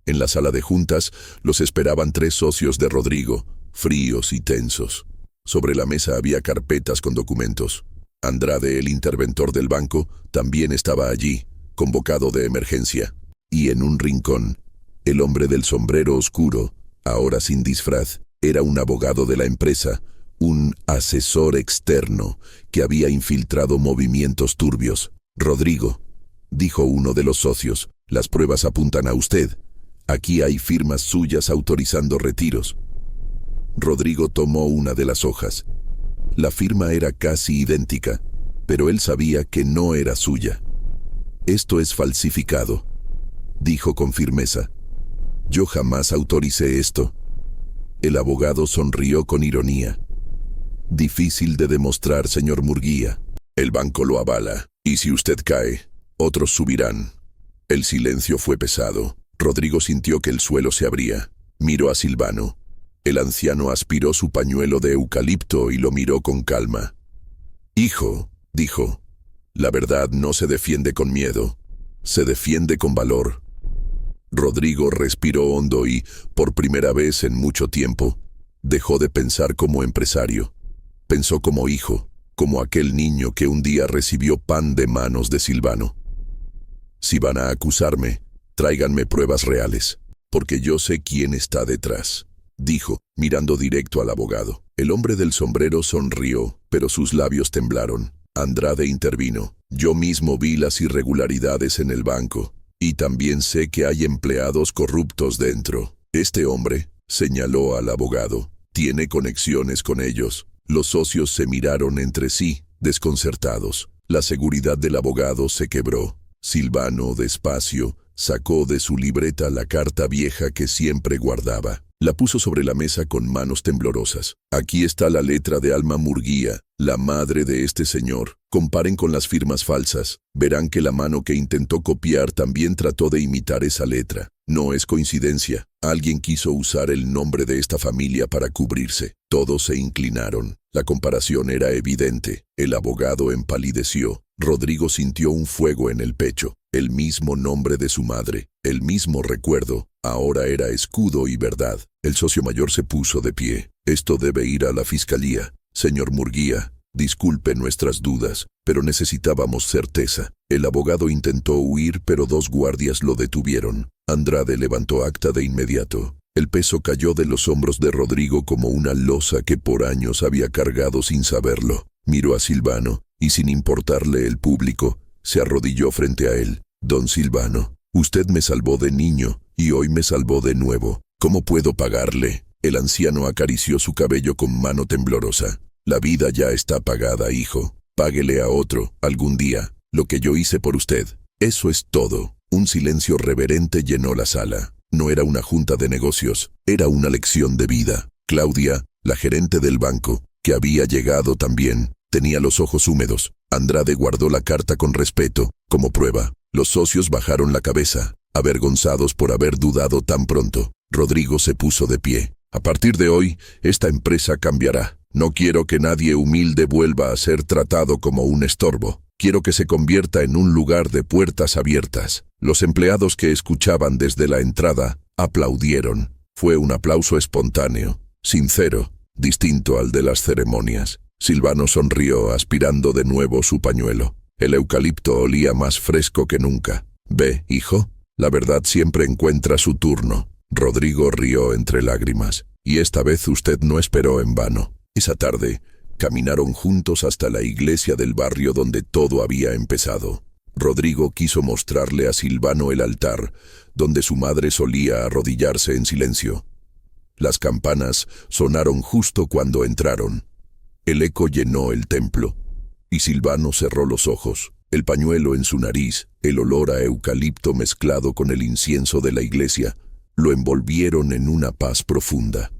En la sala de juntas los esperaban 3 socios de Rodrigo, fríos y tensos. Sobre la mesa había carpetas con documentos. Andrade, el interventor del banco, también estaba allí, convocado de emergencia. Y en un rincón, el hombre del sombrero oscuro, ahora sin disfraz, era un abogado de la empresa, un asesor externo que había infiltrado movimientos turbios. Rodrigo, dijo uno de los socios, las pruebas apuntan a usted. Aquí hay firmas suyas autorizando retiros. Rodrigo tomó una de las hojas. La firma era casi idéntica, pero él sabía que no era suya. Esto es falsificado, dijo con firmeza. Yo jamás autoricé esto. El abogado sonrió con ironía. Difícil de demostrar, señor Murguía. El banco lo avala, y si usted cae, otros subirán. El silencio fue pesado. Rodrigo sintió que el suelo se abría. Miró a Silvano. El anciano aspiró su pañuelo de eucalipto y lo miró con calma. Hijo, dijo, la verdad no se defiende con miedo, se defiende con valor. Rodrigo respiró hondo y, por primera vez en mucho tiempo, dejó de pensar como empresario. Pensó como hijo, como aquel niño que un día recibió pan de manos de Silvano. Si van a acusarme, tráiganme pruebas reales, porque yo sé quién está detrás, dijo, mirando directo al abogado. El hombre del sombrero sonrió, pero sus labios temblaron. Andrade intervino. Yo mismo vi las irregularidades en el banco, y también sé que hay empleados corruptos dentro. Este hombre, señaló al abogado, tiene conexiones con ellos. Los socios se miraron entre sí, desconcertados. La seguridad del abogado se quebró. Silvano, despacio, sacó de su libreta la carta vieja que siempre guardaba. La puso sobre la mesa con manos temblorosas. Aquí está la letra de Alma Murguía, la madre de este señor. Comparen con las firmas falsas. Verán que la mano que intentó copiar también trató de imitar esa letra. No es coincidencia. Alguien quiso usar el nombre de esta familia para cubrirse. Todos se inclinaron. La comparación era evidente. El abogado empalideció. Rodrigo sintió un fuego en el pecho. El mismo nombre de su madre, el mismo recuerdo, ahora era escudo y verdad. El socio mayor se puso de pie. Esto debe ir a la fiscalía. Señor Murguía, disculpe nuestras dudas, pero necesitábamos certeza. El abogado intentó huir, pero 2 guardias lo detuvieron. Andrade levantó acta de inmediato. El peso cayó de los hombros de Rodrigo como una losa que por años había cargado sin saberlo. Miró a Silvano, y sin importarle el público, se arrodilló frente a él. Don Silvano, usted me salvó de niño, y hoy me salvó de nuevo. ¿Cómo puedo pagarle? El anciano acarició su cabello con mano temblorosa. La vida ya está pagada, hijo. Páguele a otro, algún día, lo que yo hice por usted. Eso es todo. Un silencio reverente llenó la sala. No era una junta de negocios, era una lección de vida. Claudia, la gerente del banco, que había llegado también, tenía los ojos húmedos. Andrade guardó la carta con respeto, como prueba. Los socios bajaron la cabeza, avergonzados por haber dudado tan pronto. Rodrigo se puso de pie. A partir de hoy, esta empresa cambiará. No quiero que nadie humilde vuelva a ser tratado como un estorbo. Quiero que se convierta en un lugar de puertas abiertas. Los empleados que escuchaban desde la entrada aplaudieron. Fue un aplauso espontáneo, sincero, distinto al de las ceremonias. Silvano sonrió, aspirando de nuevo su pañuelo. El eucalipto olía más fresco que nunca. «Ve, hijo, la verdad siempre encuentra su turno». Rodrigo rió entre lágrimas. «Y esta vez usted no esperó en vano». Esa tarde, caminaron juntos hasta la iglesia del barrio donde todo había empezado. Rodrigo quiso mostrarle a Silvano el altar, donde su madre solía arrodillarse en silencio. Las campanas sonaron justo cuando entraron. El eco llenó el templo, y Silvano cerró los ojos. El pañuelo en su nariz, el olor a eucalipto mezclado con el incienso de la iglesia, lo envolvieron en una paz profunda.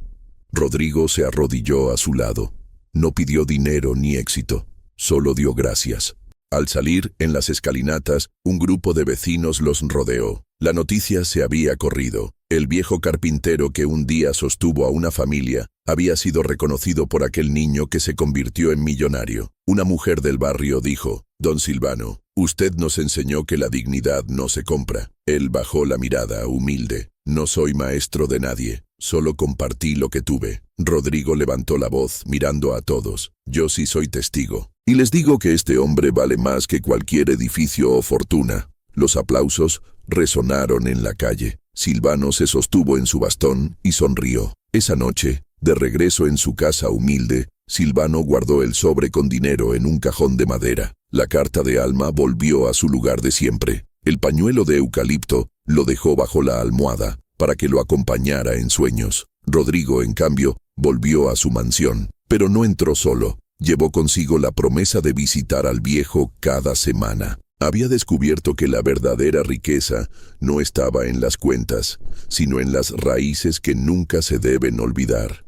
Rodrigo se arrodilló a su lado. No pidió dinero ni éxito, solo dio gracias. Al salir, en las escalinatas, un grupo de vecinos los rodeó. La noticia se había corrido. El viejo carpintero que un día sostuvo a una familia había sido reconocido por aquel niño que se convirtió en millonario. Una mujer del barrio dijo: «Don Silvano, usted nos enseñó que la dignidad no se compra». Él bajó la mirada, humilde. «No soy maestro de nadie, solo compartí lo que tuve». Rodrigo levantó la voz, mirando a todos. «Yo sí soy testigo. Y les digo que este hombre vale más que cualquier edificio o fortuna». Los aplausos resonaron en la calle. Silvano se sostuvo en su bastón y sonrió. Esa noche, de regreso en su casa humilde, Silvano guardó el sobre con dinero en un cajón de madera. La carta de Alma volvió a su lugar de siempre. El pañuelo de eucalipto lo dejó bajo la almohada para que lo acompañara en sueños. Rodrigo, en cambio, volvió a su mansión, pero no entró solo. Llevó consigo la promesa de visitar al viejo cada semana. Había descubierto que la verdadera riqueza no estaba en las cuentas, sino en las raíces que nunca se deben olvidar.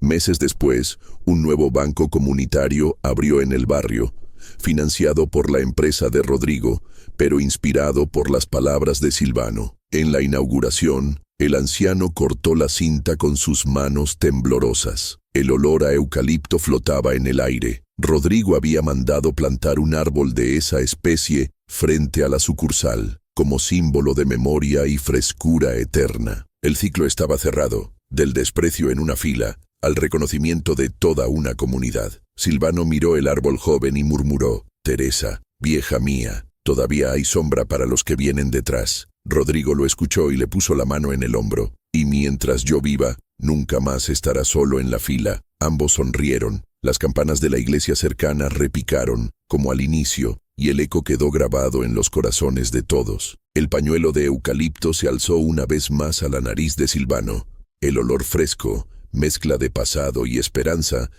Meses después, un nuevo banco comunitario abrió en el barrio, financiado por la empresa de Rodrigo, pero inspirado por las palabras de Silvano. En la inauguración, el anciano cortó la cinta con sus manos temblorosas. El olor a eucalipto flotaba en el aire. Rodrigo había mandado plantar un árbol de esa especie frente a la sucursal, como símbolo de memoria y frescura eterna. El ciclo estaba cerrado, del desprecio en una fila al reconocimiento de toda una comunidad. Silvano miró el árbol joven y murmuró: «Teresa, vieja mía, todavía hay sombra para los que vienen detrás». Rodrigo lo escuchó y le puso la mano en el hombro. «Y mientras yo viva, nunca más estará solo en la fila». Ambos sonrieron. Las campanas de la iglesia cercana repicaron, como al inicio, y el eco quedó grabado en los corazones de todos. El pañuelo de eucalipto se alzó una vez más a la nariz de Silvano. El olor fresco, mezcla de pasado y esperanza,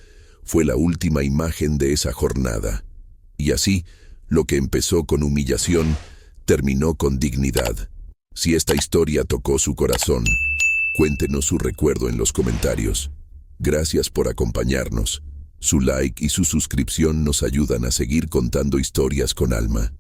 fue la última imagen de esa jornada. Y así, lo que empezó con humillación, terminó con dignidad. Si esta historia tocó su corazón, cuéntenos su recuerdo en los comentarios. Gracias por acompañarnos. Su like y su suscripción nos ayudan a seguir contando historias con alma.